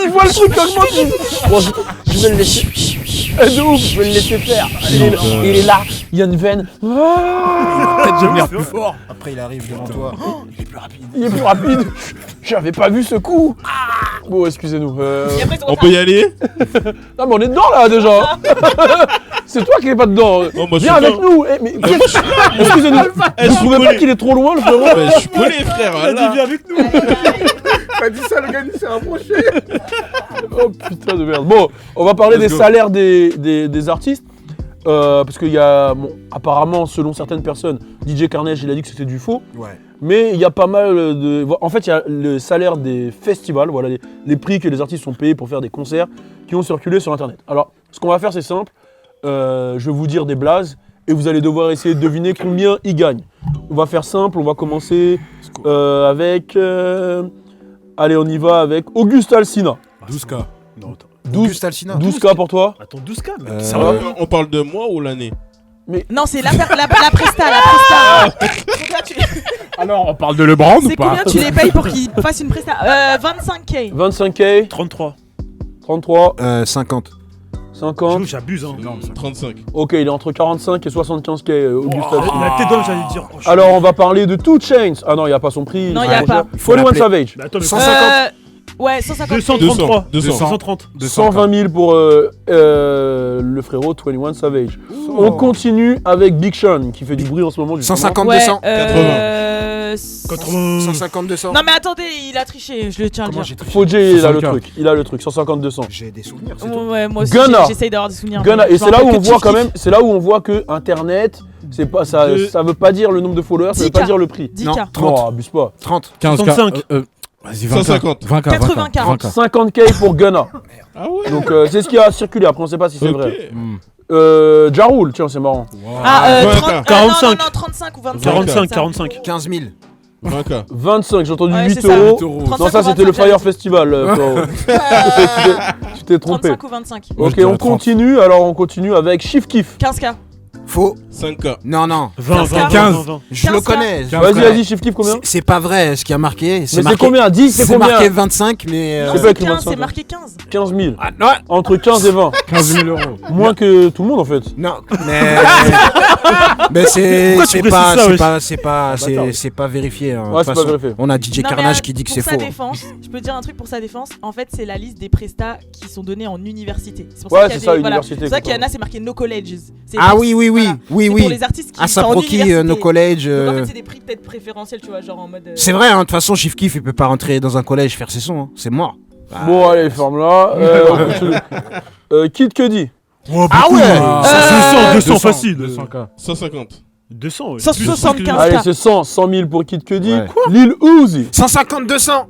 Il voit le truc augmenter. Bon, je vais le laisser. De ouf, je vais le laisser faire. Il est là, il y a une veine. Peut-être devenir plus fort. Après, il arrive devant toi. Il est plus rapide. Il est plus rapide. J'avais pas vu ce coup. Bon, excusez-nous. Et après, On peut y aller? Non, mais on est dedans là déjà. C'est toi qui est pas dedans. Oh, moi, je Viens suis avec dedans. nous. Eh, mais excusez-nous. Vous trouvez pas qu'il est trop loin le frérot? Ouais, je suis collé, frère. Il a dit, Voilà. viens avec nous. T'as dit ça, le gars, il s'est rapproché. Oh putain de merde. Bon, on va parler des salaires des artistes. Parce qu'il y a, bon, apparemment, selon certaines personnes, DJ Carnage, il a dit que c'était du faux. Ouais. Mais il y a pas mal de... En fait, il y a le salaire des festivals, voilà, les prix que les artistes sont payés pour faire des concerts qui ont circulé sur Internet. Alors, ce qu'on va faire, c'est simple. Je vais vous dire des blazes et vous allez devoir essayer de deviner combien ils gagnent. On va faire simple, on va commencer avec... allez, on y va avec Auguste Alsina. 12K. Non, attends. 12 Alsina. 12K pour toi. Attends, 12K, mec. Ça va? On parle de moi ou l'année? Non, c'est la presta, la presta. Donc là, Alors, on parle de LeBron ou c'est pas? combien tu les payes pour qu'ils fassent une presta? 25K. 25K, 33. 33, 50. 50. J'abuse, hein. Non, ça- 35. Ok, il est entre 45 et 75K, Auguste Alsina. La tête d'homme, j'allais dire. Oh, je suis- Alors, on va parler de 2 Chainz. Ah non, il n'y a pas son prix. Non, il y a trop pas. cher. Il faut 21 l'appeler. Savage. Mais attends, mais 150. Ouais, 150. 233. 200. 230. 120 000 pour le frérot 21 Savage. On continue avec Big Sean qui fait du bruit en ce moment. justement. 150, Ouais, 200. 150, 200. Non mais attendez, il a triché, je le tiens à le Comment dire. j'ai triché? Fodjé, il a le truc, 150, 200. J'ai des souvenirs, c'est tout. Ouais, moi aussi Ghana. j'essaye d'avoir des souvenirs. Ghana, mais et je c'est me là où rappelle on que voit Chief quand Keef. même, c'est là où on voit que Internet, c'est pas ça, ça veut pas dire le nombre de followers, ça veut 10K. pas dire le prix. 10K. Non, Non, 30. abuse pas. 30. 65. Vas-y, 150. 20K. 80K. 50K pour Ghana. Ah ouais. Donc c'est ce qui a circulé, après on sait pas si c'est Ok. vrai. Hmm. Jaroul, tiens, c'est marrant. Ah, 20K. 30, 45. non, 35 ou 25. 45, ça. 45. 15 000. 20K. 25, j'ai entendu Ouais, 8 c'est ça. euros. 8 euros. 35 Non, ça ou c'était le 25, Fire Festival. Tu t'es trompé. 35 ou 25. Moi, Ok, je dirais on 30. continue, alors on continue avec Chief Keef. 15K. Faux. 5K. Non, non. 20, 20, 15. 20, 20. Je le 15K. connais. je le Vas-y, connais. vas-y, Chief Keef, combien? C'est pas vrai ce qui a marqué. Mais c'est marqué- combien? 10, c'est C'est combien? marqué 25, mais. Non, C'est pas c'est écrit 15, 25, c'est marqué 15. 15 000. Ah, non, Entre 15 et 20. 15 000 euros. Moins que tout le monde en fait. non, mais. mais c'est Pourquoi tu c'est précises pas, ça, c'est wesh pas, c'est pas, Bâtard. c'est pas vérifié. hein. De Ouais, toute c'est pas façon, vérifié. on a DJ Non, mais Carnage qui dit que c'est pour faux. sa défense, je peux dire un truc pour sa défense. En fait, c'est la liste des prestats qui sont donnés en université. C'est pour Ouais, ça qu'il y a c'est ça, des- voilà. université, C'est pour ça qu'il y en a, quoi. c'est marqué no colleges. C'est Ah des- oui, oui, oui, voilà. oui, C'est oui. pour les artistes qui À sont en Saproki, université. nos collèges. Donc en fait, c'est des prix peut-être préférentiels, tu vois, genre en mode. C'est vrai, hein, de toute façon, Chief Keef, il peut pas rentrer dans un collège faire ses sons. hein. C'est mort. Bon, allez, ferme-la. On continue. Kid Cudi. Ah ouais. 200 facile. 200K. 150. 200, ouais. 175. Allez, c'est 100 000 pour Kid Cudi. Ouais. Lil Uzi. 150, 200.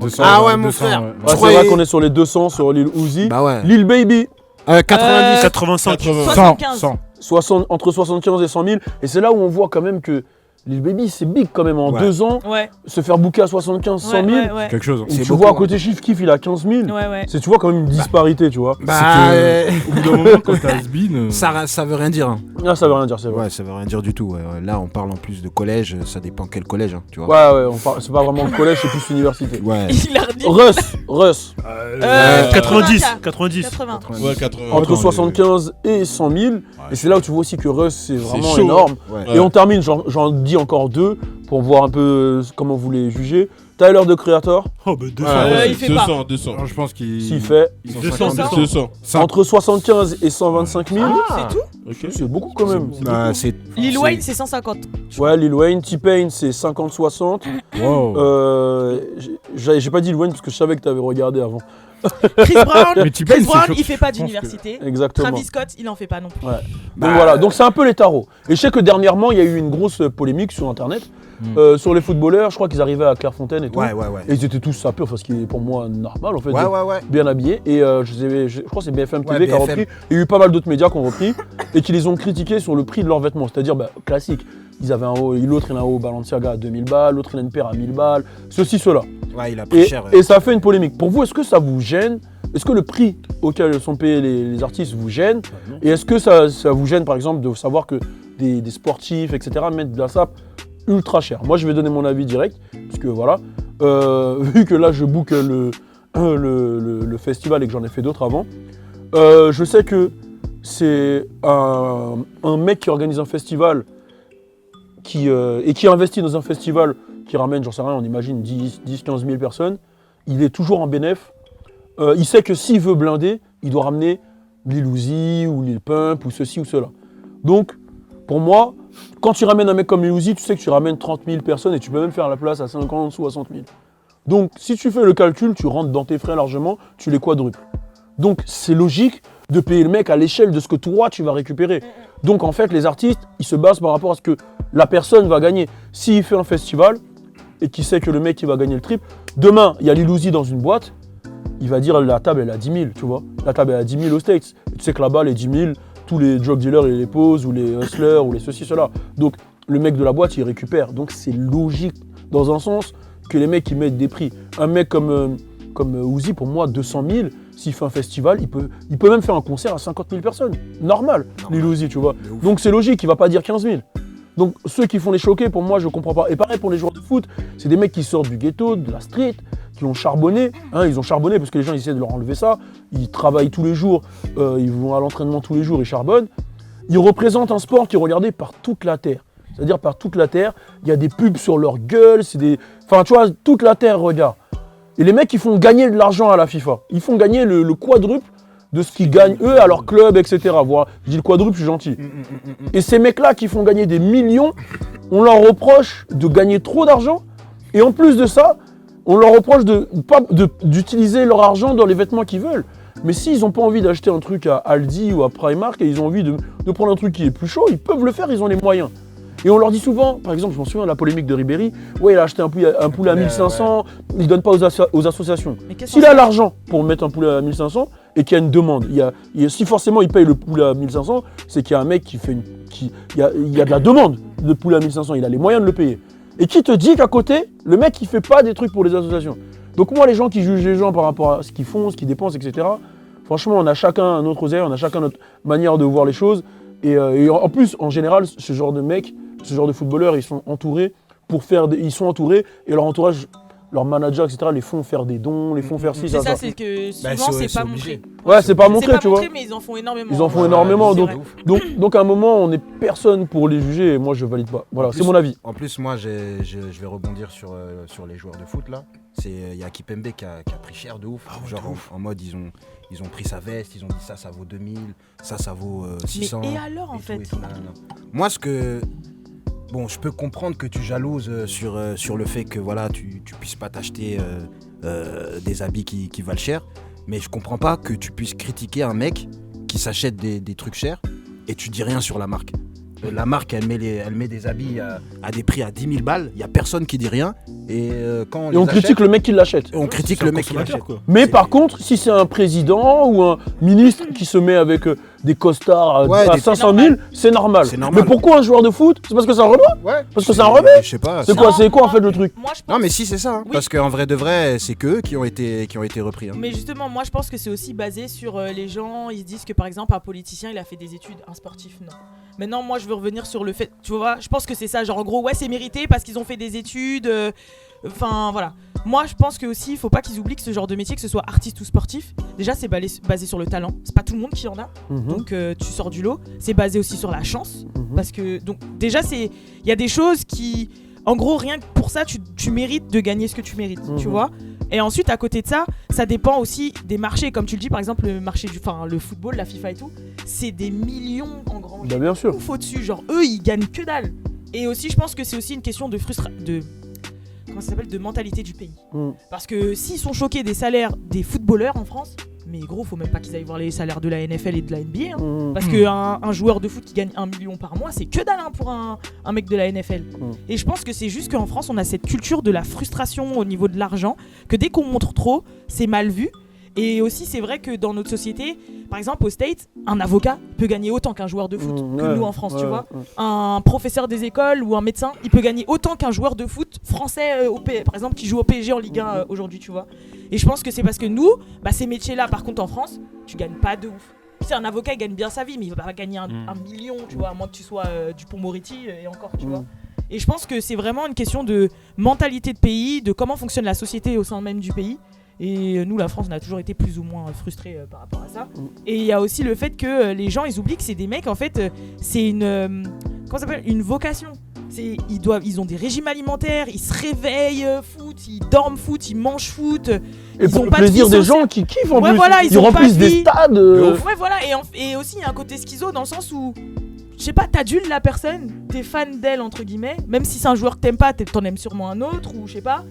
200, Ah ouais, mon 200, frère. ouais. Ouais, Je c'est croyais- vrai qu'on est sur les 200 sur Lil Uzi. Bah ouais. Lil Baby. 90. 85. 80. 75. 100. Entre 75 et 100 000. Et c'est là où on voit quand même que Lil Baby, c'est big quand même. En Ouais. 2 ans, Ouais. se faire booker à 75, 100 000. Ouais, ouais. Quelque chose. Où C'est tu beaucoup, vois à hein. côté Chief Keef, il a 15 000. Ouais, ouais. Tu vois quand même une disparité, tu vois. Bah, Au bout d'un moment, quand t'as Asbin. ça veut rien dire. hein. Ah, ça veut rien dire, c'est vrai. Ouais, ça veut rien dire du tout. ouais. Là, on parle en plus de collège. Ça dépend quel collège, hein, tu vois. Ouais, c'est pas vraiment le collège, c'est plus l'université. Ouais. Il a redit. Russ. 90. 80K. 90. 80. Ouais, 80. Entre Attends, 75 et 100 000. Et c'est là où tu vois aussi que Russ, c'est vraiment chaud. énorme. Ouais. Et on termine, j'en dis encore deux pour voir un peu comment vous les jugez. Tyler, de Creator, Oh, bah 200. il fait pas. 200. Je pense qu'il. s'il fait 200. 200. entre 75 et 125 000. C'est tout. Ok. C'est beaucoup quand même. Bah, c'est. Lil c'est- Wayne, c'est 150. Ouais, Lil Wayne, T-Pain, c'est 50-60. Wow. J'ai pas dit Lil Wayne parce que je savais que t'avais regardé avant. Chris Brown, Mais T-Pain, Chris c'est Brown, chaud. il fait pas Je pense d'université. Exactement. Travis Scott, il en fait pas non plus. Donc Bah, voilà, donc c'est un peu les tarots. Et je sais que dernièrement, il y a eu une grosse polémique sur internet sur les footballeurs. Je crois qu'ils arrivaient à Clairefontaine et tout. Ouais, ouais, ouais. Et ils étaient tous sapés, enfin, ce qui est pour moi normal en fait. Ouais, ouais, ouais. Bien habillés. Et je crois que c'est BFM TV Ouais, qui a BFM. repris. Il y a eu pas mal d'autres médias qui ont repris et qui les ont critiqués sur le prix de leurs vêtements. C'est-à-dire, classique. Ils avaient un haut, l'autre il a un haut Balenciaga à 2000 balles, l'autre il a une paire à 1000 balles, ceci, cela. Ouais, il a pris cher. Et ça a fait une polémique. Pour vous, est-ce que ça vous gêne? Est-ce que le prix auquel sont payés les artistes vous gêne? Et est-ce que ça vous gêne par exemple de savoir que des sportifs, etc. mettent de la sape ultra cher? Moi je vais donner mon avis direct, parce que voilà, vu que là je book le festival et que j'en ai fait d'autres avant, je sais que c'est un mec qui organise un festival et qui investit dans un festival qui ramène, j'en sais rien, on imagine 10-15 000 personnes, il est toujours en bénéf. Il sait que s'il veut blinder, il doit ramener Lil Uzi ou Lil Pump ou ceci ou cela. Donc, pour moi, quand tu ramènes un mec comme Lil Uzi, tu sais que tu ramènes 30 000 personnes et tu peux même faire la place à 50 ou 60 000. Donc, si tu fais le calcul, tu rentres dans tes frais largement, tu les quadruples. Donc, c'est logique de payer le mec à l'échelle de ce que toi, tu vas récupérer. Donc, en fait, les artistes, ils se basent par rapport à ce que la personne va gagner. S'il fait un festival et qu'il sait que le mec, il va gagner le triple, demain, il y a Lil Uzi dans une boîte, il va dire la table elle est à 10 000, tu vois. La table elle est à 10 000 aux States. Et tu sais que là-bas, les 10 000, tous les drug dealers, ils les posent, ou les hustlers, ou les ceci, cela. Donc le mec de la boîte, il récupère. Donc c'est logique, dans un sens, que les mecs, ils mettent des prix. Un mec comme Uzi, pour moi, 200 000, s'il fait un festival, il peut même faire un concert à 50 000 personnes. Normal, Lil Uzi, tu vois. Donc c'est logique, il va pas dire 15 000. Donc ceux qui font les choquer, pour moi, je comprends pas. Et pareil pour les joueurs de foot, c'est des mecs qui sortent du ghetto, de la street, qui ont charbonné. Hein, ils ont charbonné parce que les gens ils essaient de leur enlever ça. Ils travaillent tous les jours, ils vont à l'entraînement tous les jours, ils charbonnent. Ils représentent un sport qui est regardé par toute la Terre. C'est-à-dire par toute la Terre, il y a des pubs sur leur gueule, enfin tu vois, toute la Terre regarde. Et les mecs, ils font gagner de l'argent à la FIFA. Ils font gagner le quadruple de ce qu'ils gagnent eux à leur club, etc. Voilà. Je dis le quadruple, je suis gentil. Et ces mecs-là qui font gagner des millions, on leur reproche de gagner trop d'argent. Et en plus de ça, on leur reproche d'utiliser leur argent dans les vêtements qu'ils veulent. Mais s'ils n'ont pas envie d'acheter un truc à Aldi ou à Primark et ils ont envie de prendre un truc qui est plus chaud, ils peuvent le faire, ils ont les moyens. Et on leur dit souvent, par exemple, je m'en souviens de la polémique de Ribéry, ouais, il a acheté un poulet à 1500, il ne donne pas aux associations. S'il a l'argent pour mettre un poulet à 1500 et qu'il y a une demande, si forcément il paye le poulet à 1500, c'est qu'il y a un mec il y a de la demande de poulet à 1500, il a les moyens de le payer. Et qui te dit qu'à côté, le mec il fait pas des trucs pour les associations. Donc moi, les gens qui jugent les gens par rapport à ce qu'ils font, ce qu'ils dépensent, etc., franchement, on a chacun notre oseille, on a chacun notre manière de voir les choses. Et en plus, en général, ce genre de mecs, ce genre de footballeurs, ils sont entourés et leur entourage, leurs managers, etc., les font faire des dons, les font faire ci, ça. C'est ça, c'est que souvent, c'est pas montré. Ouais, c'est pas montré, tu vois. C'est pas montré, mais ils en font énormément. Ils en font énormément. Donc, à un moment, on n'est personne pour les juger et moi, je valide pas. Voilà, c'est mon avis. En plus, moi, je vais rebondir sur les joueurs de foot, là. Il y a Kipembe qui a pris cher de ouf. En mode, ils ont pris sa veste, ils ont dit ça vaut 2000, ça vaut 600. Mais et alors, en fait Moi, bon, je peux comprendre que tu jalouses sur le fait que voilà, tu puisses pas t'acheter des habits qui valent cher, mais je comprends pas que tu puisses critiquer un mec qui s'achète des trucs chers et tu dis rien sur la marque. La marque, elle met des habits à des prix à 10 000 balles, il n'y a personne qui dit rien. Et on critique le mec qui l'achète. On critique le mec qui l'achète. Mais par contre, si c'est un président ou un ministre qui se met avec des costards à 500 000, c'est normal. Mais pourquoi un joueur de foot? C'est parce que c'est un rebeu? Parce que c'est un rebeu? Je sais pas. C'est quoi en fait le truc? Non mais si c'est ça, hein. Oui. Parce qu'en vrai de vrai, c'est qu'eux qui ont été repris. Hein. Mais justement, moi je pense que c'est aussi basé sur les gens, ils se disent que par exemple un politicien il a fait des études, un sportif non. Maintenant moi je veux revenir sur le fait, tu vois, je pense que c'est ça, genre en gros ouais c'est mérité parce qu'ils ont fait des études, enfin voilà. Moi je pense que aussi il faut pas qu'ils oublient que ce genre de métier, que ce soit artiste ou sportif, déjà c'est basé sur le talent, c'est pas tout le monde qui en a, donc tu sors du lot, c'est basé aussi sur la chance, parce que donc déjà il y a des choses qui, en gros rien que pour ça tu mérites de gagner ce que tu mérites, tu vois. Et ensuite à côté de ça, ça dépend aussi des marchés, comme tu le dis par exemple le marché le football, la FIFA et tout, c'est des millions en grand. Bah bien sûr. Faut dessus, genre eux ils gagnent que dalle. Et aussi je pense que c'est aussi une question de de mentalité du pays. Parce que s'ils sont choqués des salaires des footballeurs en France, mais gros, faut même pas qu'ils aillent voir les salaires de la NFL et de la NBA. Hein. Parce qu'un joueur de foot qui gagne 1 million par mois, c'est que dalle hein, pour un mec de la NFL. Et je pense que c'est juste qu'en France, on a cette culture de la frustration au niveau de l'argent, que dès qu'on montre trop, c'est mal vu. Et aussi, c'est vrai que dans notre société, par exemple, aux States, un avocat peut gagner autant qu'un joueur de foot que nous en France, tu vois. Un professeur des écoles ou un médecin, il peut gagner autant qu'un joueur de foot français, par exemple, qui joue au PSG en Ligue 1 aujourd'hui, tu vois. Et je pense que c'est parce que nous, ces métiers-là, par contre, en France, tu gagnes pas de ouf. C'est un avocat, il gagne bien sa vie, mais il va pas gagner un million, tu vois, à moins que tu sois Dupond-Moretti et encore, tu vois. Et je pense que c'est vraiment une question de mentalité de pays, de comment fonctionne la société au sein même du pays. Et nous, la France, on a toujours été plus ou moins frustrés par rapport à ça. Et il y a aussi le fait que les gens, ils oublient que c'est des mecs, en fait, c'est une vocation. Ils ont des régimes alimentaires, ils se réveillent foot, ils dorment foot, ils mangent foot. Et pour le plaisir des gens qui kiffent en plus. Voilà, ils remplissent des stades. Ouais, voilà. Et aussi, il y a un côté schizo dans le sens où, je sais pas, t'adules la personne, t'es fan d'elle, entre guillemets, même si c'est un joueur que t'aimes pas, t'en aimes sûrement un autre, ou je sais pas.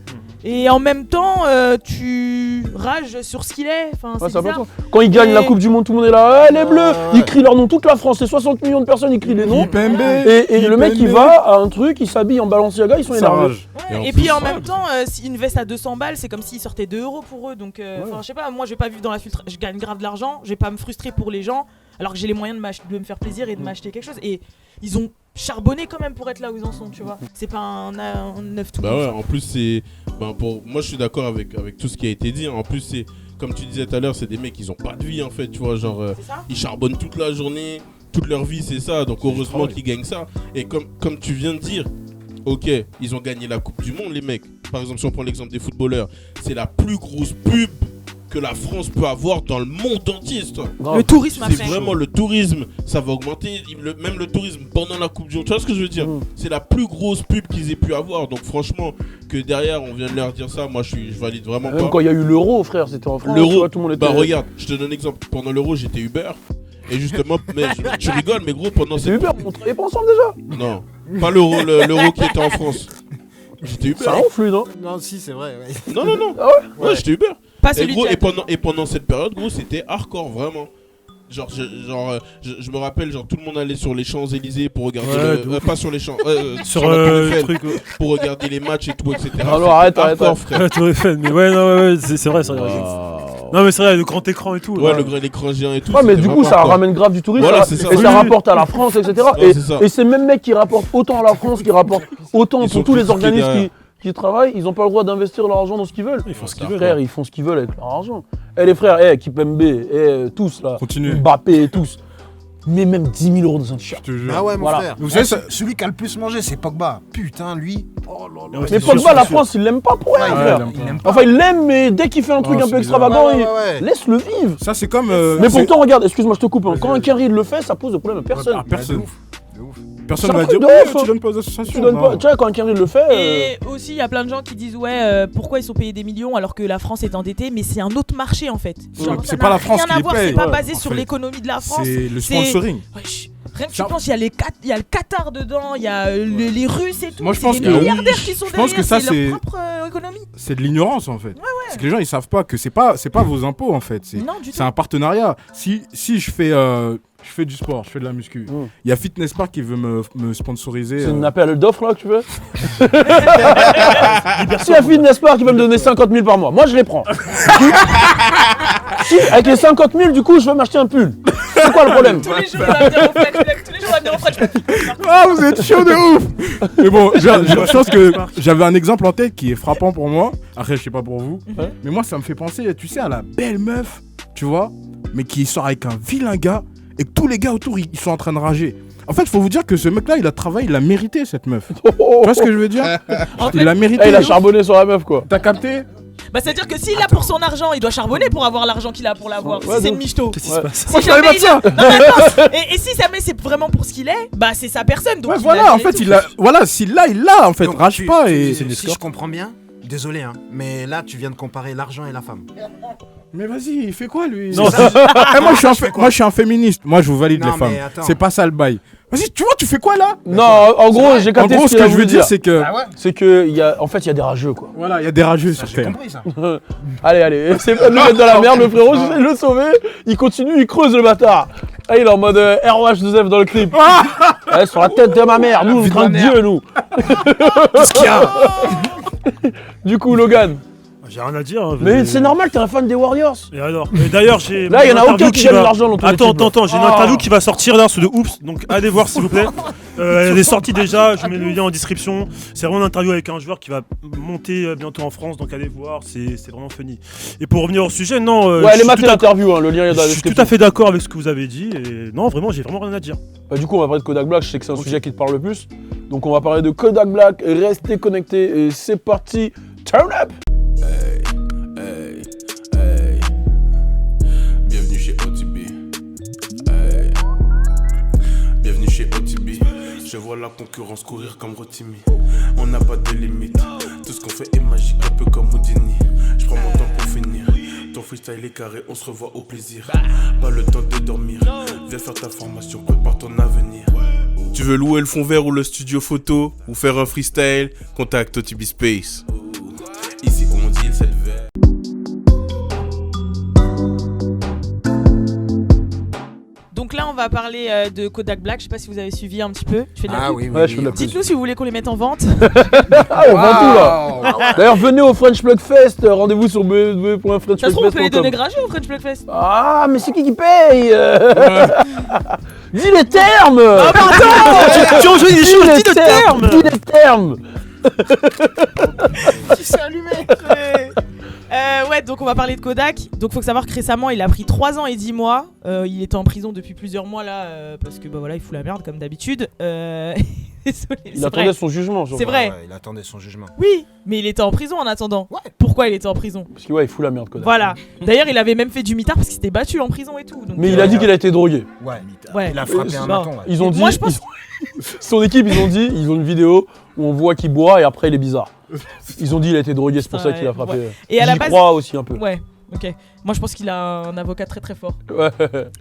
Et en même temps, tu rages sur ce qu'il est. Enfin, c'est bizarre. Quand ils gagnent la Coupe du Monde, tout le monde est là. Les Bleus, ils crient leur nom. Toute la France, c'est 60 millions de personnes, ils crient les noms. Et le mec, il va à un truc, il s'habille en Balenciaga, ils sont énervés. Et puis en même temps, si une veste à 200 balles, c'est comme s'il sortait 2 € pour eux. Donc, je sais pas, moi, je vais pas vivre dans la filtre. Je gagne grave de l'argent, je vais pas me frustrer pour les gens, alors que j'ai les moyens de me faire plaisir et de m'acheter quelque chose. Et ils ont charbonné quand même pour être là où ils en sont, tu vois. C'est pas un neuf tout. Bah ouais, en plus c'est, moi je suis d'accord avec tout ce qui a été dit. En plus c'est, comme tu disais tout à l'heure, c'est des mecs ils ont pas de vie en fait, tu vois, genre ils charbonnent toute la journée, toute leur vie c'est ça. Donc heureusement qu'ils gagnent ça. Et comme tu viens de dire, ok, ils ont gagné la Coupe du Monde les mecs. Par exemple si on prend l'exemple des footballeurs, c'est la plus grosse pub que la France peut avoir dans le monde entier. Le tourisme c'est vraiment le tourisme, ça va augmenter, même le tourisme pendant la Coupe du Monde, tu vois ce que je veux dire. C'est la plus grosse pub qu'ils aient pu avoir, donc franchement que derrière on vient de leur dire ça, moi je valide vraiment même pas. Quand il y a eu l'euro frère, c'était en France, l'euro, tout le monde était... regarde, je te donne un exemple, pendant l'euro j'étais Uber. Et justement, mais tu rigoles, mais gros, pendant cette... Uber, on travaillait pas ensemble déjà. Non. Pas l'euro qui était en France. J'étais Uber. Ça ronfle, lui, non? Non, si, c'est vrai. Ouais. Non. Ah ouais? Ouais, j'étais Uber. Pas Et, celui gros, qui a- et pendant cette période, gros, c'était hardcore, vraiment. Je me rappelle, genre, tout le monde allait sur les Champs-Élysées pour regarder. Ouais, de pas sur les Champs. Sur la Tour le Eiffel, truc. pour regarder les matchs et tout, etc. Alors, arrête, Hardcore, frère. Ouais, Tour Eiffel, mais ouais, non, ouais, c'est vrai, c'est vrai. Non, mais c'est vrai, le grand écran et tout. Ouais, là. l'écran géant et tout. Ouais, mais c'était du coup, vraiment ça hardcore. ramène grave du tourisme. Voilà, ça- c'est ça. Et ça Oui. rapporte à la France, etc. Ouais, c'est ça. Et ces mêmes mecs qui rapportent autant à la France, qui rapportent autant Ils pour sont tous les critiqués organismes derrière. qui travaillent, ils n'ont pas le droit d'investir leur argent dans ce qu'ils veulent. Ils font ce Ouais, qu'ils veulent. Frère, ils font ce qu'ils veulent avec leur argent. Eh les frères, Kipembe, tous là, Continue. Mbappé et tous. Mais même 10 000 € dans un t-shirt. Je te jure. Ah ouais, mon Voilà. frère. Vous savez, ça- Celui qui a le plus mangé, c'est Pogba. Putain, lui. Oh là là. Ouais, Mais c'est Pogba, sûr, la c'est sûr. France, il l'aime pas pour rien, Ouais, frère. il aime Enfin, il l'aime, mais dès qu'il fait un truc Oh, un peu c'est bizarre. extravagant, Ouais. laisse-le vivre. Ça, c'est comme. Mais pourtant, regarde, excuse-moi, je te coupe. Hein. Quand un Kerry le fait, ça pose de problème à personne. Ah, personne. De ouf. Personne C'est un va truc dire, de ouais, ouf, hein. tu donnes pas aux associations. Tu donnes pas. Tu vois, quand un Kerry le fait. Et aussi, il y a plein de gens qui disent pourquoi ils sont payés des millions alors que la France est endettée, mais c'est un autre marché en fait. Genre, C'est ça pas n'a la France rien qui à les voir, paye. c'est pas Ouais, basé en sur fait. l'économie de la France. C'est le c'est- sponsoring. Wesh, rien que tu Tiens. penses, il y a le Qatar dedans, il y a les Russes et tout. Moi, je c'est pense les que- milliardaires qui sont je pense derrière, que ça, c'est c'est- leur propre économie. C'est de l'ignorance en fait. Parce que les gens ils savent pas que c'est pas vos impôts en fait. Non, du tout. C'est un partenariat. Si je fais du sport, je fais de la muscu. Il y a Fitness Park qui veut me sponsoriser. C'est un appel d'offre là que tu veux. Si la Fitness Park qui va me donner 50 000 par mois, moi je les prends. Si, avec les 50 000, du coup, je veux m'acheter un pull. C'est quoi le problème? Tous les jours, on va venir au French Flex, tous les jours, on va venir au French Flex. Ah, vous êtes chaud de ouf. Mais bon, je pense que j'avais un exemple en tête qui est frappant pour moi. Après, je sais pas pour vous. Mais moi, ça me fait penser, tu sais, à la belle meuf, tu vois, mais qui sort avec un vilain gars et que tous les gars autour, ils sont en train de rager. En fait, il faut vous dire que ce mec-là, il a travaillé, il a mérité cette meuf. Tu vois ce que je veux dire? Il a mérité. Eh, il a charbonné sur la meuf quoi. T'as capté? Bah, c'est-à-dire que s'il a pour son argent, il doit charbonner pour avoir l'argent qu'il a pour l'avoir. Ouais, Si c'est donc- une michto. Qu'est-ce qui se passe? Si jamais il a- Non, mais attends, et si jamais c'est vraiment pour ce qu'il est, bah c'est sa personne. Donc Ouais, il voilà, l'a en fait et fait, tout. il a. Voilà, s'il l'a, il l'a, en fait. Donc, Rage pas et. si je comprends bien, désolé, hein, mais là, tu viens de comparer l'argent et la femme. Mais vas-y, il fait quoi lui? Non, Eh, moi, je suis un féministe. Moi, je vous valide Non, les femmes. mais attends. C'est pas ça le bail. Vas-y, tu vois, tu fais quoi là? Non, en gros, j'ai En capté gros, ce ce que qu'il a je veux voulu dire, c'est que. Ah ouais? C'est que, en fait, il y a des rageux quoi. Voilà, il y a des rageux sur J'ai Terre. compris ça. Allez, c'est pas de le mettre dans la merde, le frérot, j'essaie de le sauver. Il continue, il creuse le bâtard. Ah, il est en mode ROH2F dans le clip. Ouais, sur la tête de ma mère, nous, on craint Dieu, nous. Qu'est-ce qu'il y a? Du coup, Logan. J'ai rien à dire. hein, Mais c'est normal, t'es un fan des Warriors. Et alors Et d'ailleurs, j'ai. Là, il y en a une interview aucun qui gagne de va- l'argent dans ton Attends, équipe, là. j'ai une interview qui va sortir là, sur de Oops. Donc allez voir s'il vous plaît. Elle est sortie déjà, je mets le lien en description. C'est vraiment une interview avec un joueur qui va monter bientôt en France, donc allez voir, c'est vraiment funny. Et pour revenir au sujet, non. Ouais, je elle est suis matée tout à- l'interview, hein, le lien est dans la Je suis tout description. à fait d'accord avec ce que vous avez dit. Et non, vraiment, j'ai vraiment rien à dire. Bah, du coup, on va parler de Kodak Black, je sais que c'est un sujet qui te parle le plus. Donc, on va parler de Kodak Black, restez connectés et c'est parti. Turn up! Bienvenue chez OTB. Hey. Bienvenue chez OTB. Je vois la concurrence courir comme Rotimi. On n'a pas de limite. Tout ce qu'on fait est magique, un peu comme Houdini. Je prends mon temps pour finir. Ton freestyle est carré, on se revoit au plaisir. Pas le temps de dormir. Viens faire ta formation, prépare ton avenir. Tu veux louer le fond vert ou le studio photo ou faire un freestyle? Contacte OTB Space. Ici on dit cette verre. Donc là, on va parler de Kodak Black. Je sais pas si vous avez suivi un petit peu. Je fais de la Ah pub. oui, oui. Ouais, je fais de la pub. Dites-nous si vous voulez qu'on les mette en vente. Ah, on vend tout là! D'ailleurs, venez au French Plug Fest, rendez-vous sur Ça se trouve, on peut les donner www.frenchplugfest.com. gratuit au French Plug Fest. Ah, mais c'est qui paye? Dis les termes! Ah, Tu en joues des choses, dis le terme. Dis les termes! Qui s'est allumé. Ouais, donc on va parler de Kodak. Donc faut savoir que récemment il a pris 3 ans et 10 mois. Il était en prison depuis plusieurs mois là parce que bah voilà, il fout la merde comme d'habitude. Désolé, Il attendait son jugement, C'est vrai. Ouais, il attendait son jugement. Oui, mais il était en prison en attendant. Ouais. Pourquoi il était en prison? Parce que ouais, il fout la merde, Kodak. Voilà. D'ailleurs, il avait même fait du mitard parce qu'il s'était battu en prison et tout. Donc, Mais il a dit qu'il a été drogué. Ouais. Ouais. Il a frappé un Bon. bâton. Ouais. Ils ont dit. Moi, je pense- Son équipe, ils ont une vidéo où on voit qu'il boit et après il est bizarre. Ils ont dit qu'il a été drogué, c'est pour ça Ouais, qu'il a frappé. ouais. Et à la J'y base- crois aussi un peu. Ouais. Ok. Moi, je pense qu'il a un avocat très très fort. Ouais.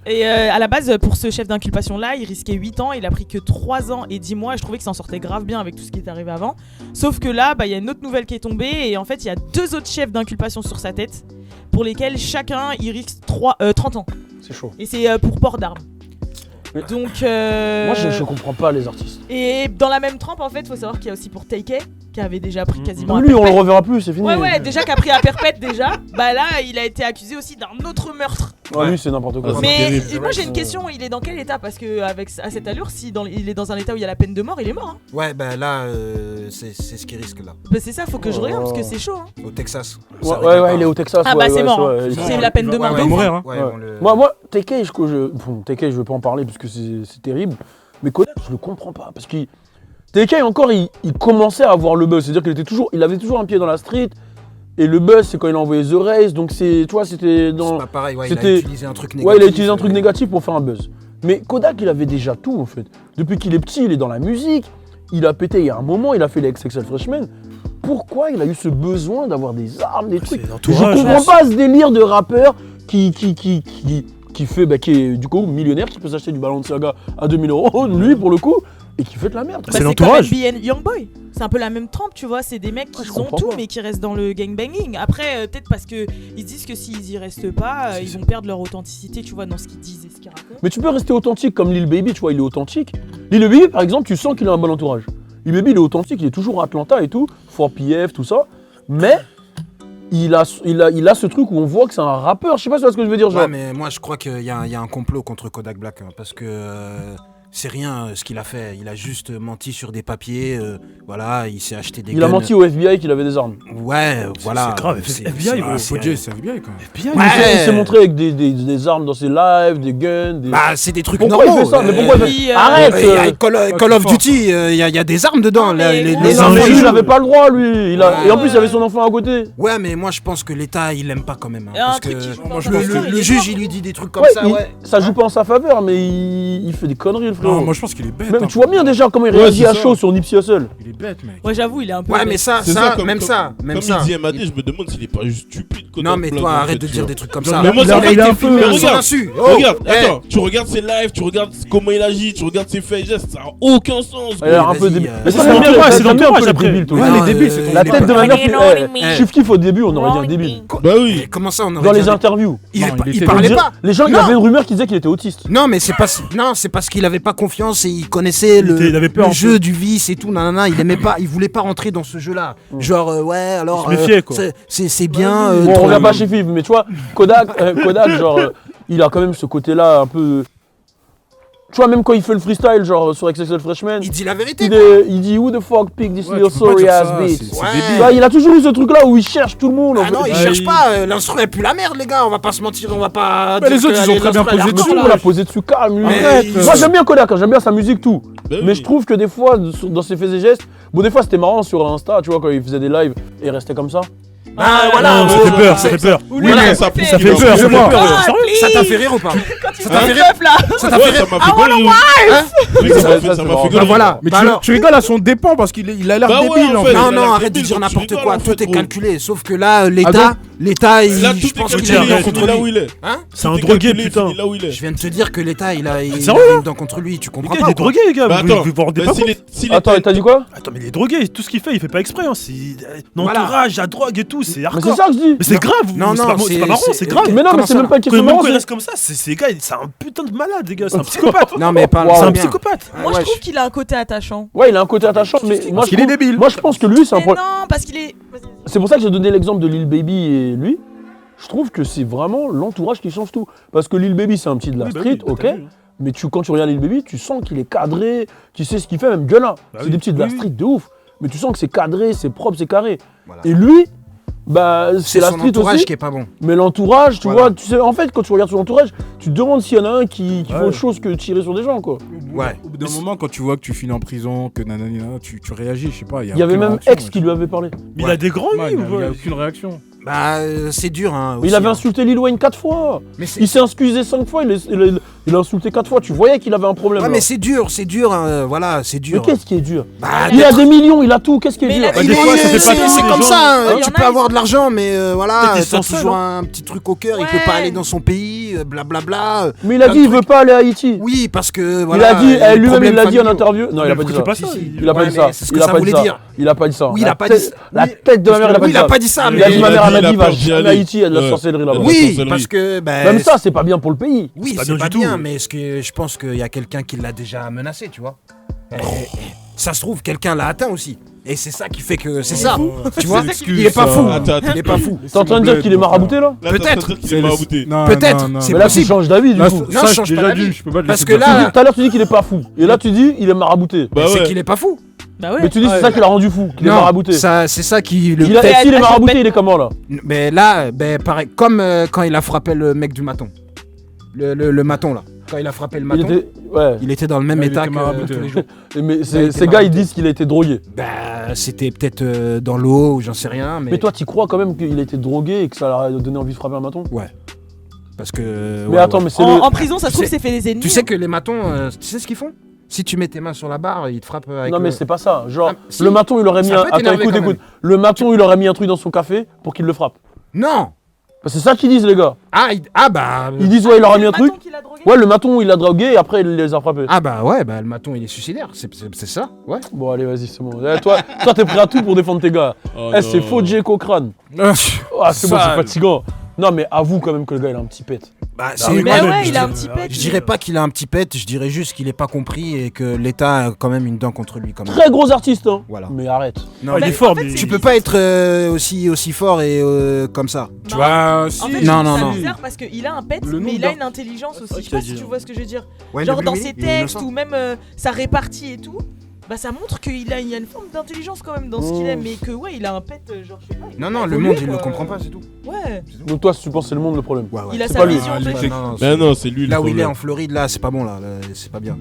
Et à la base, pour ce chef d'inculpation-là, il risquait 8 ans. Il a pris que 3 ans et 10 mois. Et je trouvais qu'il s'en sortait grave bien avec tout ce qui est arrivé avant. Sauf que là, il y a une autre nouvelle qui est tombée. Et en fait, il y a 2 autres chefs d'inculpation sur sa tête. Pour lesquels chacun, il risque 30 ans. C'est chaud. Et c'est pour port d'armes. Mais- Donc. Moi, je comprends pas les artistes. Et dans la même trempe, en fait, faut savoir qu'il y a aussi pour Tay-K, qui avait déjà pris quasiment à Lui, on le perpète. reverra plus, c'est fini. Ouais, déjà qui a pris à perpète déjà. Bah là, il a été accusé aussi d'un autre meurtre. Ouais, lui, c'est n'importe quoi. Ah, Mais terrible. moi j'ai une question, il est dans quel état? Parce que à cette allure, si il est dans un état où il y a la peine de mort, il est mort. Hein. Ouais, bah là, c'est ce qui risque là. Bah c'est ça, faut que je regarde parce que c'est chaud. Hein. Au Texas. Ouais, il est au Texas. Ah bah c'est mort. ouais, Hein. ouais. C'est la peine de mort. Il va de ouf, mourir, hein. hein. Ouais, Ouais. on le- Moi, TK, je veux pas en parler parce que c'est terrible. Mais Kodak, je le comprends pas. Parce que TK, encore, il commençait à avoir le buzz. C'est-à-dire qu'il avait toujours un pied dans la street. Et le buzz, c'est quand il a envoyé The Race. Donc, c'était C'est dans. pas pareil, ouais, il a c'était- utilisé un truc négatif. Ouais, il a utilisé un truc négatif pour faire un buzz. Mais Kodak, il avait déjà tout, en fait. Depuis qu'il est petit, il est dans la musique. Il a pété il y a un moment, il a fait les XXL Freshmen. Pourquoi il a eu ce besoin d'avoir des armes, des trucs? C'est Je l'entourage. comprends pas ce délire de rappeur qui est du coup millionnaire, qui peut s'acheter du Balenciaga à 2000 €, lui pour le coup, et qui fait de la merde. C'est Bah, l'entourage. comme NB Youngboy. C'est un peu la même trempe, tu vois. C'est des mecs qui je ont comprends tout, pas. mais qui restent dans le gangbanging. Après, peut-être parce qu'ils se disent que s'ils y restent pas, ils vont perdre leur authenticité, tu vois, dans ce qu'ils disent et ce qu'ils racontent. Mais tu peux rester authentique comme Lil Baby, tu vois, il est authentique. Lil Baby, par exemple, tu sens qu'il a un bon entourage. Lil Baby, il est authentique, il est toujours à Atlanta et tout, 4PF, tout ça. Mais il a ce truc où on voit que c'est un rappeur. Je sais pas si tu vois ce que je veux dire, genre. Ouais, mais moi je crois qu'il y a un complot contre Kodak Black, hein, parce que c'est rien ce qu'il a fait. Il a juste menti sur des papiers, voilà, il s'est acheté des Il a guns. menti au FBI qu'il avait des armes. Ouais, voilà. c'est grave, FBI, gros. Faut dire, c'est bien quand même. FBI, Ouais. Il s'est montré avec des armes dans ses lives, des guns, des... Bah, c'est des trucs Pourquoi normaux. il fait ça? Mais pourquoi il fait puis, Arrête Il y a euh, Call of Duty, il y a des armes dedans. Non, mais les gros, Mais les non, mais enfants, lui, ils il jouent. avait pas le droit, lui. Ouais. Et en plus, il y avait son enfant à côté. Ouais, mais moi je pense que l'État il aime pas quand même. Hein, Il y a un parce truc que qui joue moi, dans je ta me- histoire, il le est juge mort. il lui dit des trucs comme Ouais, ça, ouais. ça joue pas en sa faveur, mais il fait des conneries, le frérot. Non, moi je pense qu'il est bête. Même hein. tu vois bien déjà comment il Ouais, réagit c'est à ça. chaud sur Nipsey Hussle. Il est bête, mec. Ouais, j'avoue, il est un peu. Ouais, mais ça, C'est ça, comme- même comme- ça, même Comme ça. il dit Amadé, je me demande s'il est pas juste stupide. Kodak Non, mais Black, toi, en arrête fait, de tu dire vois. des trucs comme Non, ça. mais moi, ça il a fait été un peu- filmé mais en son regarde, insu. Regarde, eh. attends, tu regardes ses lives, tu regardes comment il agit, tu regardes ses faits et gestes, ça a aucun sens. Il a l'air un vas-y, peu débile. euh, Mais c'est ça, j'aime bien, l'entourage, ça, c'est j'aime bien un peu l'entourage les après. débiles, toi. Ouais, Non, les débiles, euh, c'est La qu'on tête est de pas- ma mère, Eh. Chief Keef au début, on aurait dit un débile. Bah oui. Mais comment ça, on aurait Dans les dit- interviews. Il, Non, est pas- il il était- parlait pas. Les gens, il y Non. avait une rumeur qui disait qu'il était autiste. Non, mais c'est parce qu'il avait pas confiance et il connaissait Il avait peur le un jeu du vice et tout. Nanana, il aimait pas, il voulait pas rentrer dans ce jeu-là. Genre ouais, alors Il se méfiait, quoi. c'est bien. Bon, on trop- regarde pas chez Fiv, mais tu vois, Kodak, genre, il a quand même ce côté-là un peu. Tu vois, même quand il fait le freestyle, genre sur XXL Freshman, Il dit la vérité. il dit Who the fuck pick this Ouais, little tu peux pas sorry dire ass ça, bitch. c'est Ouais. débile. Bah, il a toujours eu ce truc-là où il cherche tout le monde. en Ah fait. non, il Ouais, cherche il- pas. L'instru elle pue la merde, les gars. On va pas se mentir, on va pas. Mais dire les autres, que, ils ont allez, très bien l'instru, elle est posé hardcore, Tout le là. monde l'a posé dessus calme, lui. Arrête. Moi j'aime bien Kodak, hein, j'aime bien sa musique, tout. Bah Mais oui. je trouve que des fois, dans ses faits et gestes, bon, des fois c'était marrant sur Insta, tu vois, quand il faisait des lives et il restait comme ça. Ah voilà. Non, ça fait peur, ça fait peur. Ou Voilà, lui, ça fait- Ça fait Non, peur, ça fait excuse-moi. peur. Ah, Sérieux please. Ça t'a fait rire ou pas Quand il Ça fait t'a un fait rire keuf là. Ça t'a Ouais, fait rire ça m'a fait gueuler. Oui, ça Ouais, m'a fait ça, ça c'est m'a marrant. fait Bah gueuler. voilà. Mais Bah alors. tu rigoles à son dépend parce qu'il a l'air Bah ouais, débile en en fait. fait. Non, il a non, l'air arrête de débile, dire donc tu n'importe rigoles, quoi. en fait, Tout est gros. calculé. Sauf que là, Ah l'État, donc l'État, Là, je tout est pense qu'il calculé, a un dent il contre est là où lui. il est. Hein C'est un Tout est drogué, calculé, putain. il est là où il est. Je viens de te dire que l'État, il a Sérieux, une dent contre lui. Tu Les comprends gars, pas il est ou quoi drogué, les gars. Bah Vous attends, vous rendez bah, pas s'il compte est- s'il Attends, était- et t'as dit quoi? Attends, mais il est drogué. Tout ce qu'il fait, il fait pas exprès. Hein. C'est Voilà. l'entourage, la drogue et tout. C'est Mais hardcore. c'est ça que je dis. Mais c'est grave. Non, c'est non, pas- c'est pas marrant, c'est grave. Mais non, mais Comment c'est ça, même là pas une Quand question même marrant. qu'il c'est- reste comme ça, c'est gars, c'est un putain de malade, les gars. C'est un psychopathe. Non, mais parle Wow. C'est un bien. psychopathe. Moi, je Ouais, trouve qu'il a un côté attachant. Ouais, il a un côté attachant, mais moi qu'il est débile. Moi je pense que lui, c'est un Mais problème. non, parce qu'il est. Vas-y. C'est pour ça que j'ai donné l'exemple de Lil Baby et lui. Je trouve que c'est vraiment l'entourage qui change tout. Parce que Lil Baby, c'est un petit de la Oui, bah street, oui, ok. t'as vu, hein. Mais quand tu regardes Lil Baby, tu sens qu'il est cadré, qu'il sait ce qu'il fait, même Gunna. C'est oui. des petits de la Oui, oui. street de ouf. Mais tu sens que c'est cadré, c'est propre, c'est carré. Voilà. Et lui, bah, c'est C'est la son street entourage aussi. qui est pas bon. Mais l'entourage, tu Voilà. vois, tu sais, en fait, quand tu regardes son entourage, tu te demandes s'il y en a un qui fait Ouais. autre chose que tirer sur des gens, quoi. Ouais. Au bout d'un moment, quand tu vois que tu finis en prison, que nanana, tu réagis, je sais pas. Il y avait aucune même réaction, Ex ouais. qui lui avait parlé. Mais il a des grands, Ouais, lui, il ou y a pas aucune réaction. Bah, c'est dur, hein. Il aussi, avait hein. insulté Lil Wayne 4 fois. Mais c'est- Il s'est excusé 5 fois, il Il a insulté 4 fois, tu voyais qu'il avait un problème. Ouais, là. mais c'est dur, voilà, c'est Mais dur. qu'est-ce qui est dur? Bah, Il a des millions, il a tout, qu'est-ce qui est Mais dur? il a- des fois, c'est c'était pas tous les comme gens. ça, hein, Il y tu en peux a, avoir de l'argent, mais voilà, Peut-être ils t'as sont seuls, toujours hein. un petit truc au cœur, il Ouais. peut pas aller dans son pays, blablabla. Mais il a plein dit de il veut trucs. pas aller à Haïti. Oui, parce que Il voilà. a dit, des lui-même il problèmes l'a dit en familiaux. interview. Non, il a pas dit ça. Pas ça. Il a pas Ouais, dit ça. mais c'est ce que Il a ça pas dit voulait ça. dire. Il a pas dit ça. Oui, il La a pas tête- dit ça. La Oui. tête de ma mère, il a pas Oui, dit il a ça. pas dit ça, Il a dit mais ma mère, elle m'a il a dit peur va d'y en aller. Haïti, il y a de la Ouais. sorcellerie là-bas. Ouais. Oui, sorcellerie. parce que Même ça, c'est pas bien pour le pays. oui, pas c'est bien pas du bien, tout. mais est-ce que je pense qu'il y a quelqu'un qui l'a déjà menacé, tu vois. Ça se trouve, quelqu'un l'a atteint aussi. Et c'est ça qui fait que c'est ça. Tu vois, il est pas fou. Attends, Il est pas fou. T'es en train de dire qu'il est marabouté là? Là, Peut-être. t'es en train de dire qu'il est marabouté. Non, Peut-être, non, non. c'est Mais là, tu possible. changes d'avis du Là, coup. Non, je ça, change déjà pas d'avis. d'une, je peux pas te Parce laisser que dire ça. là- Tout à l'heure, tu dis qu'il est pas fou. Et là, tu dis il est marabouté. Bah C'est ouais. qu'il est pas fou. Bah ouais. Mais tu dis c'est ça qui l'a rendu fou, qu'il est Non, marabouté. ça, c'est ça qui le. S'il est peut-être- marabouté, il est comment là? Mais là, pareil, comme quand il a frappé le mec du maton. Le maton là. Quand il a frappé le Il maton, était. Ouais. il était dans le même Ouais, il état était marabouté. que tous les jours. Mais Il a ces été gars, ils marabouté. disent qu'il a été drogué. Bah, c'était peut-être dans l'eau ou j'en sais rien. Mais toi, tu crois quand même qu'il a été drogué et que ça leur a donné envie de frapper un maton? Parce que. Mais attends, mais c'est le. En prison, ça se Tu trouve, sais- c'est fait des ennemis. Tu sais que les matons, tu sais ce qu'ils font? Si tu mets tes mains sur la barre, ils te frappent avec. Non mais le- c'est pas ça. Genre, Ah, si. le maton, il aurait mis Ça un. peut Attends, t'énerver écoute, quand écoute. Le maton, il aurait mis un truc dans son café pour qu'il le frappe. Non. Bah, c'est ça qu'ils disent, les gars. Bah. Ils disent, ouais, il aurait mis un Le maton truc. qui l'a drogué. Ouais, le maton, il l'a drogué et après, il les a frappés. Ah bah ouais, bah le maton il est suicidaire, c'est ça, ouais. Bon, allez, vas-y, c'est bon. Eh, toi, t'es prêt à tout pour défendre tes gars. Oh, Eh, c'est non. faux, Jay Cochrane. Ah, c'est bon, c'est fatigant. Non, mais avoue quand même que le gars, il a un petit pet. Bah c'est une- Mais moi, ouais, je il a un dis- petit pet. Je dirais pas qu'il a un petit pet, je dirais juste qu'il est pas compris et que l'État a quand même une dent contre lui quand même. Très gros artiste, hein. Voilà. Mais arrête. Non, Ah, il mais est fort, en fait, mais. tu peux pas être aussi fort et comme ça. Tu vois, En fait, Non, je non, trouve ça non. bizarre parce qu'il a un pet, Le mais nom il a d'un- une intelligence Ouais, aussi. c'est Je sais pas vrai si qu'il tu a vois ce que je veux dire. Ouais, Genre mais dans lui, ses il est textes innocent. ou même sa répartie et tout, bah ça montre qu'il a une forme d'intelligence quand même dans ce qu'il aime, mais que ouais, il a un pet, genre je sais pas. il Non, a non, le évolué, monde il quoi. le comprend pas, c'est tout. Ouais. Donc, toi, si tu penses que c'est le monde le problème. Ouais, ouais. Il a c'est sa pas lui. vision. Ah, tu les vois. mecs- Mais non, c'est lui le Là où il est problème. en Floride, là, c'est pas bon, là, c'est pas bien.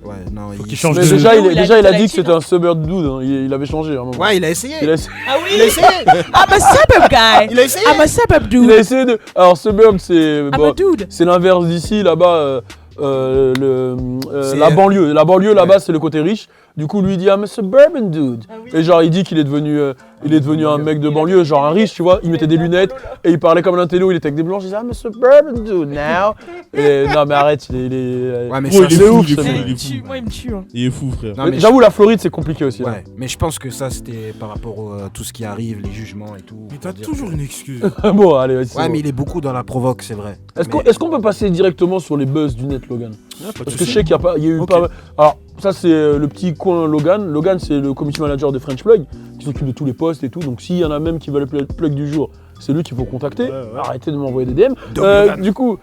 Ouais, non, Faut il qu'il change Mais de- déjà, il il a a dit dit que Chine, c'était un suburb dude. Hein. Il avait changé à un moment. Ouais, il a essayé. Il a essayé, Ah oui. Il a essayé. I'm a suburb guy. Il a essayé. I'm a suburb il a dude. essayé de. Alors, suburb, c'est. I'm bon, a dude. c'est l'inverse d'ici, là-bas. C'est- La banlieue. La banlieue, là-bas, c'est le côté riche. Du coup, lui, il dit I'm a suburban dude. Ah oui. Et genre, il dit qu'il est devenu, un mec de banlieue, genre un riche, tu vois. Il mettait des lunettes et il parlait comme un intello. Il était avec des blanches. Il disait I'm a suburban dude now. Et non, mais arrête, il est. Ouais, mais Gros, ça, il est c'est fou, ouf, il est ce fou, mec. il Il est me tue, fou. moi il me tue. Hein. Il est fou, frère. Non, Mais mais j'avoue, la Floride, c'est compliqué aussi. hein. Ouais, mais je pense que ça c'était par rapport à tout ce qui arrive, les jugements et tout. Mais pour t'as dire toujours que- une excuse. Bon, allez, vas-y. c'est Ouais, bon. mais il est beaucoup dans la provoque, c'est vrai. Est-ce qu'on peut passer directement sur les buzz du net, Logan? Ah, pas de Parce que souci. je sais qu'il y a eu Ok. pas mal. Alors, ça, c'est le petit coin Logan. Logan, c'est le community manager de French Plug, qui s'occupe de tous les posts et tout. Donc, s'il y en a même qui veulent le plug du jour, c'est lui qu'il faut contacter. Ouais, ouais. Arrêtez de m'envoyer des DM. Logan. Du coup,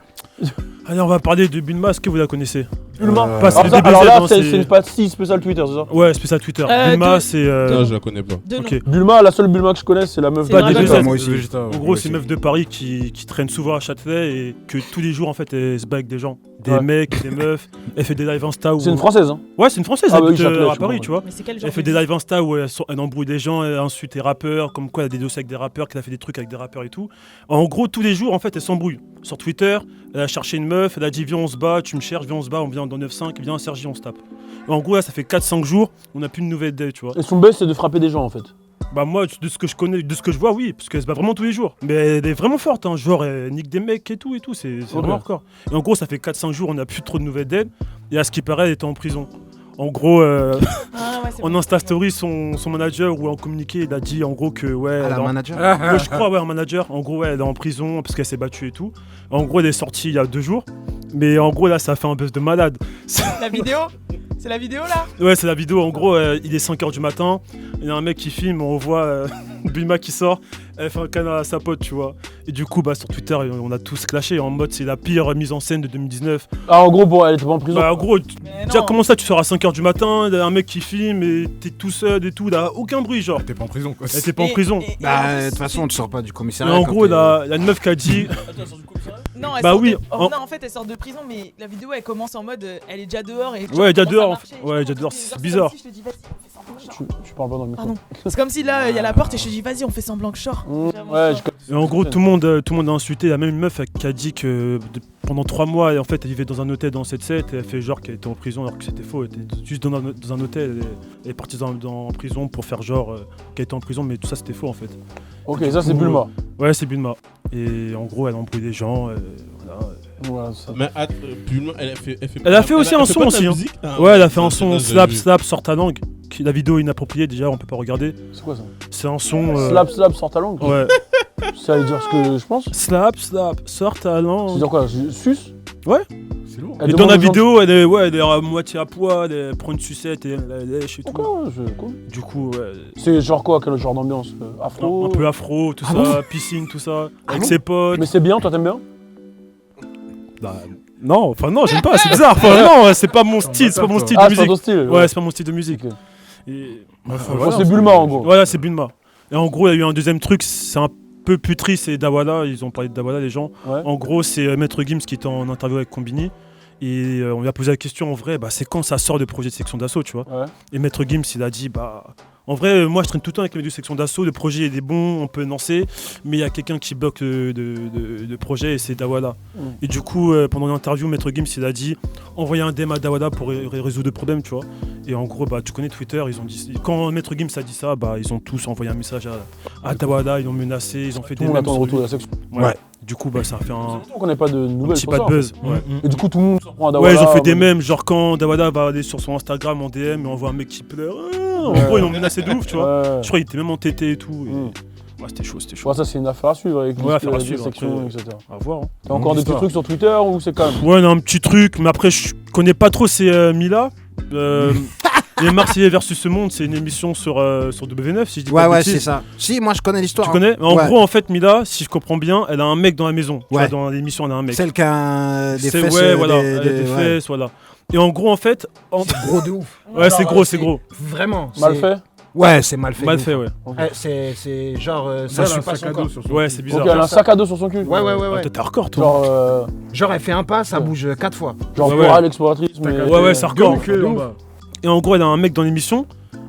Allez, on va parler de Bulma, est-ce que vous la connaissez? Bulma. Euh, Pas, c'est Alors, le DBZ, alors là, non, c'est une partie spéciale Twitter, c'est ça? Ouais, spécial Twitter. Euh, Bulma, de- c'est. Putain, je la connais pas. Deux noms. Ok. Bulma, la seule Bulma que je connais, c'est la meuf C'est Pas Dragon DBZ. Ball. Moi aussi. Vegeta, En gros, c'est une meuf de Paris qui traîne souvent à Châtelet et que tous les jours, en fait, elle se bat avec des gens. Des Ouais. mecs, des meufs. Elle fait des lives Insta où. C'est une française, hein? Ouais, c'est une française, Ah elle bah oui, habite Châtelet, à je Paris, comprends, tu vois. Mais c'est quel genre Elle fait de- des lives Insta où elle embrouille des gens, elle insulte des rappeurs, comme quoi elle a des dossiers avec des rappeurs, qu'elle a fait des trucs avec des rappeurs et tout. En gros, tous les jours, en fait, elle s'embrouille. Sur Twitter, elle a cherché une meuf, elle a dit viens on se bat, tu me cherches, viens on se bat, on vient dans 9-5, viens Sergi, on se tape. Et en gros, là, ça fait 4-5 jours, on n'a plus de nouvelles d'elle, tu vois. Et son buzz, c'est de frapper des gens, en fait. Bah moi, de ce que je connais, de ce que je vois, oui, parce qu'elle se bat vraiment tous les jours. Mais elle est vraiment forte, hein. Genre elle nique des mecs et tout, c'est Ok. vraiment hardcore. Et en gros, ça fait 4-5 jours, on n'a plus trop de nouvelles d'elle. Et à ce qui paraît, elle était en prison. En gros, Ah ouais, c'est en bon. Insta Story, son manager ou en communiqué, il a dit en gros que ouais. Ah, la elle est en- manager. Ouais, je crois, ouais, un manager. En gros, ouais, elle est en prison parce qu'elle s'est battue et tout. En gros, elle est sortie il y a 2 jours. Mais en gros, là, ça a fait un buzz de malade. La vidéo C'est la vidéo là Ouais, c'est la vidéo. En gros, il est 5h du matin. Il y a un mec qui filme. On voit Bulma qui sort. Elle fait un canard à sa pote, tu vois. Et du coup, bah, sur Twitter, on a tous clashé en mode c'est la pire mise en scène de 2019. Ah, en gros, bon, elle était pas en prison. Bah, en gros, Mais déjà, non. comment ça, tu sors à 5h du matin, il y a un mec qui filme et t'es tout seul et tout, il a aucun bruit, genre. T'es pas en prison quoi. Elle était pas en Et- prison. et- et Bah, en de plus, toute façon, tu sors pas du Mais commissariat. en quand gros, t'es- il y a une meuf qui a dit. Non, elle Bah sort oui, de- en- non, en fait, elle sort de prison, mais la vidéo elle commence en mode elle est déjà dehors et. Ouais, déjà commence à dehors, marcher. ouais, déjà dehors, c'est bizarre. Comme si je te dis, vas-y, on fait semblant que je sors. Tu parles pas dans le micro. Pardon. C'est comme si là, il y a la porte et je te dis, vas-y, on fait semblant que je sors. Ouais, Et en gros, tout le monde a insulté. Il y a même une meuf qui a dit que pendant 3 mois, en fait, elle vivait dans un hôtel dans 7-7 et elle fait genre qu'elle était en prison alors que c'était faux. Elle était juste dans un hôtel. Elle est partie en prison pour faire genre qu'elle était en prison, mais tout ça c'était faux en fait. Ok, ça c'est Bulma. Ouais, c'est Bulma. Et en gros, elle a embrouillé des gens. Voilà, ça. Mais Bulma, elle a fait aussi un son aussi. Ouais, elle a fait un son Slap, sort ta langue. La vidéo inappropriée, déjà, on peut pas regarder. C'est quoi ça? C'est un son. Slap, sort ta langue. Ouais. Ça veut dire ce que je pense. Slap, sort ta langue. C'est dire quoi? Suce? Ouais. C'est lourd. Et dans la vidéo, elle est à moitié à poil, elle prend une sucette et elle lèche et tout. Ok, ouais, c'est cool. Du coup, ouais. C'est genre quoi? Quel genre d'ambiance? Afro? Un peu afro, tout ça, piscine, tout ça, avec ses potes. Mais c'est bien, toi t'aimes bien? Bah, non, enfin non, j'aime pas, c'est bizarre. Enfin non, c'est pas mon style, c'est pas mon style de Ah, c'est musique. pas ton style? Ouais, c'est pas mon style de musique. Ok. Et... C'est Bulma en gros. Voilà, c'est Bulma. Et en gros, il y a eu un deuxième truc, c'est un peu plus triste, c'est Dawala. Ils ont parlé de Dawala, les gens. Ouais. En gros, c'est Maître Gims qui était en interview avec Combini. Et on lui a posé la question en vrai, c'est quand ça sort de projet de section d'assaut, tu vois. Ouais. Et Maître Gims, il a dit, en vrai, moi je traîne tout le temps avec les mecs de section d'assaut, le projet il est bon, on peut lancer, mais il y a quelqu'un qui bloque le projet et c'est Dawala. Et du coup, pendant l'interview, Maître Gims, il a dit, envoyer un DM à Dawala pour résoudre le problème, tu vois. Et en gros, tu connais Twitter, ils ont dit, quand Maître Gims a dit ça, ils ont tous envoyé un message à Dawala, ils l'ont menacé, ils ont fait des Tout le monde mèmes attend le sur retour de lui. la section. Ouais. Du coup, ça a fait un On n'a pas de nouvelles petit sur pas ça, de en buzz. fait. Ouais. Et du coup, tout le monde s'en prend à Dawala. Ouais, ils ont fait des mèmes, genre quand Dawala va aller sur son Instagram en DM et on voit un mec qui pleure. En gros, ils l'ont menacé de ouf, tu vois. Ouais. Je crois qu'il était même entêté et tout. Ouais, c'était chaud, c'était chaud. Ouais, ça c'est une affaire à suivre avec affaire à les suivre, sections, après, etc. À voir. Hein. T'as encore des petits trucs sur Twitter ou c'est calme? Ouais, on a un petit truc, mais après, je connais pas trop ces Mila. Les Marseillais versus ce monde, c'est une émission sur W9, si je dis pas de Ouais, bêtises. c'est ça. Si, moi je connais l'histoire. Tu connais? En Ouais. gros, en fait, Mila, si je comprends bien, elle a un mec dans la maison. Tu Ouais. vois, dans l'émission, elle a un mec. Celle qui a des C'est- fesses. ouais, voilà, des- elle a des- des ouais. fesses, voilà. Et en gros, en fait. C'est gros de ouf. Ouais, c'est gros, c'est gros. Vraiment. Mal c'est- fait? Ouais, c'est mal fait. Mal de fait, ouf. ouais. C'est genre. Ça Elle a suit un pas sac son à corps. dos sur son Ouais, cul. c'est Ok, bizarre. elle a un sac à dos sur son cul. Ouais. T'es hardcore, toi. Genre, elle fait un pas, ça bouge 4 fois. Genre Ouais, Bora ouais. l'exploratrice. mais- Ouais, c'est hardcore. Que en bas. Et en gros, elle a un mec dans l'émission,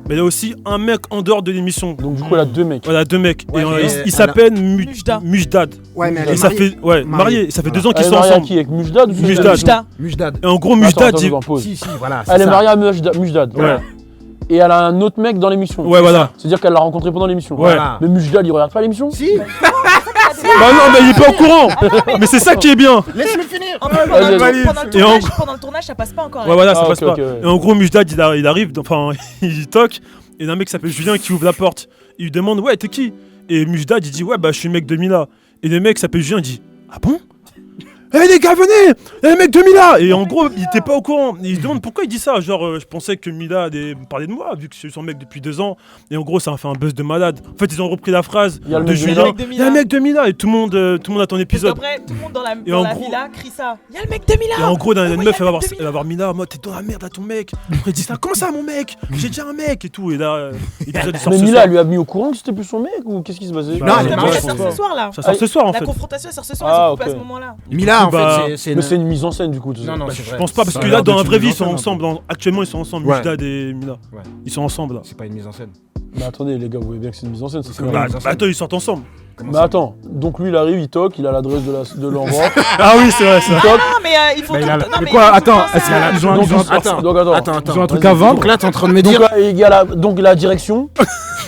mais elle a aussi un mec en dehors de l'émission. Donc du coup, elle a 2 mecs. Voilà, 2 mecs. Ouais, Et mais il elle s'appelle Mujda. Mujdad. Ouais, mais elle Et est ça mariée. fait, ouais, marié. Ça fait 2 ans qu'ils Elle est sont mariée à ensemble. qui? Avec Mujdad ou Mujdad. Mujda. Mujdad. Et en gros, Attends, Mujdad, attends, pause. Si, voilà. c'est Elle est ça. mariée à Mujdad. Ouais. Et elle a un autre mec dans l'émission. Ouais, voilà. C'est-à-dire qu'elle l'a rencontré pendant l'émission. Ouais. Voilà. Mais Mujdad, il regarde pas l'émission? Si, Bah non, mais il est pas au courant. Mais c'est ça qui est bien. laisse-le finir. En fait, vas-y. pendant le tournage, ça passe pas encore. Ouais, voilà, Ah, ça passe ok, pas. ok, ouais. Et en gros, Mujdad, il arrive, enfin, il toque. Et il y a un mec qui s'appelle Julien qui ouvre la porte. Il lui demande, ouais, t'es qui? Et Mujdad, il dit, ouais, je suis le mec de Mila. Et le mec qui s'appelle Julien, il dit, ah bon? Eh les gars, venez! Il y a le mec de Mila! Et en gros, il était pas au courant. Et il se demande pourquoi il dit ça. Genre, je pensais que Mila allait parler de moi, vu que je suis son mec depuis 2 ans. Et en gros, ça a fait un buzz de malade. En fait, ils ont repris la phrase Il y a le de mec de Julien. Mila. Il y a le mec de Mila. Et tout le monde attend Parce l'épisode. qu'après, tout le monde dans la Et en gros- villa crie ça. Il y a le mec de Mila. Et en gros, une ouais, meuf, y a le mec de elle va voir Mila en mode, t'es dans la merde à ton mec. Après, il dit ça, comment ça, mon mec? J'ai déjà un mec et tout. Et là, l'épisode sort Mais ce Mila, soir. elle lui a mis au courant que c'était plus son mec ou qu'est-ce qui se passait? Bah, elle est Non, mariée, ça je sort pense ce soir là. Ça sort ce soir en La fait. confrontation, elle sort ce soir, Ah, ils ont coupé ok. à ce moment-là. Mila, en Bah, fait, c'est Mais c'est une mise en scène du coup. Non, non, c'est Je vrai. pense pas parce Ça que a là, l'air dans d'être la une vraie vie, mise ils sont en scène, ensemble. Actuellement, ils sont ensemble, Ouais. Mujdad et Mila. Ouais. Ils sont ensemble là. C'est pas une mise en scène. Mais attendez, les gars, vous voyez bien que c'est une mise en scène. c'est Bah, pas- mise en scène. Attends, ils sortent ensemble. Mais attends, donc lui il arrive, il toque, il a l'adresse de l'endroit. Ah oui, c'est vrai, ça. Il toque. Non, mais il faut Bah, tout il a- non, Mais mais quoi, il faut attends, penser est-ce à- qu'ils ont un Attends, Donc attends. attends. Ils ont un truc à vendre. Donc là, t'es en train de me Donc dire. il y a la direction.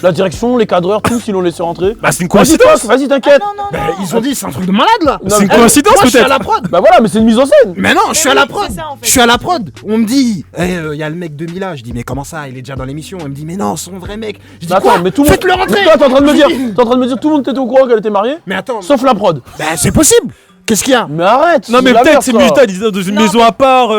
La direction, les cadreurs, tous ils l'ont laissé rentrer. Bah, c'est une Vas-y, coïncidence. vas-y, t'inquiète. Non, non, Bah, non. ils ont dit, c'est un truc de malade là. Non, C'est une mais- coïncidence Moi, je suis à peut-être. la prod. Bah voilà, mais c'est une mise en scène. Mais non, je suis à oui, la prod. c'est ça, en fait. Je suis à la prod. On me dit, il y a le mec de Mila. Je dis, mais comment ça? Il est déjà dans l'émission. Elle me dit, mais non, son vrai mec. Je dis, Mais quoi? attends, mais tout le monde. Faites-le rentrer. Mais toi, t'es en train de me dire, tout le monde était au courant qu'elle était mariée, Mais attends, sauf la prod. bah, c'est possible. Qu'est-ce qu'il y a? Mais arrête. Non, mais c'est la peut-être merde, c'est ça. Mujdad, il était dans une Non, maison mais- à part,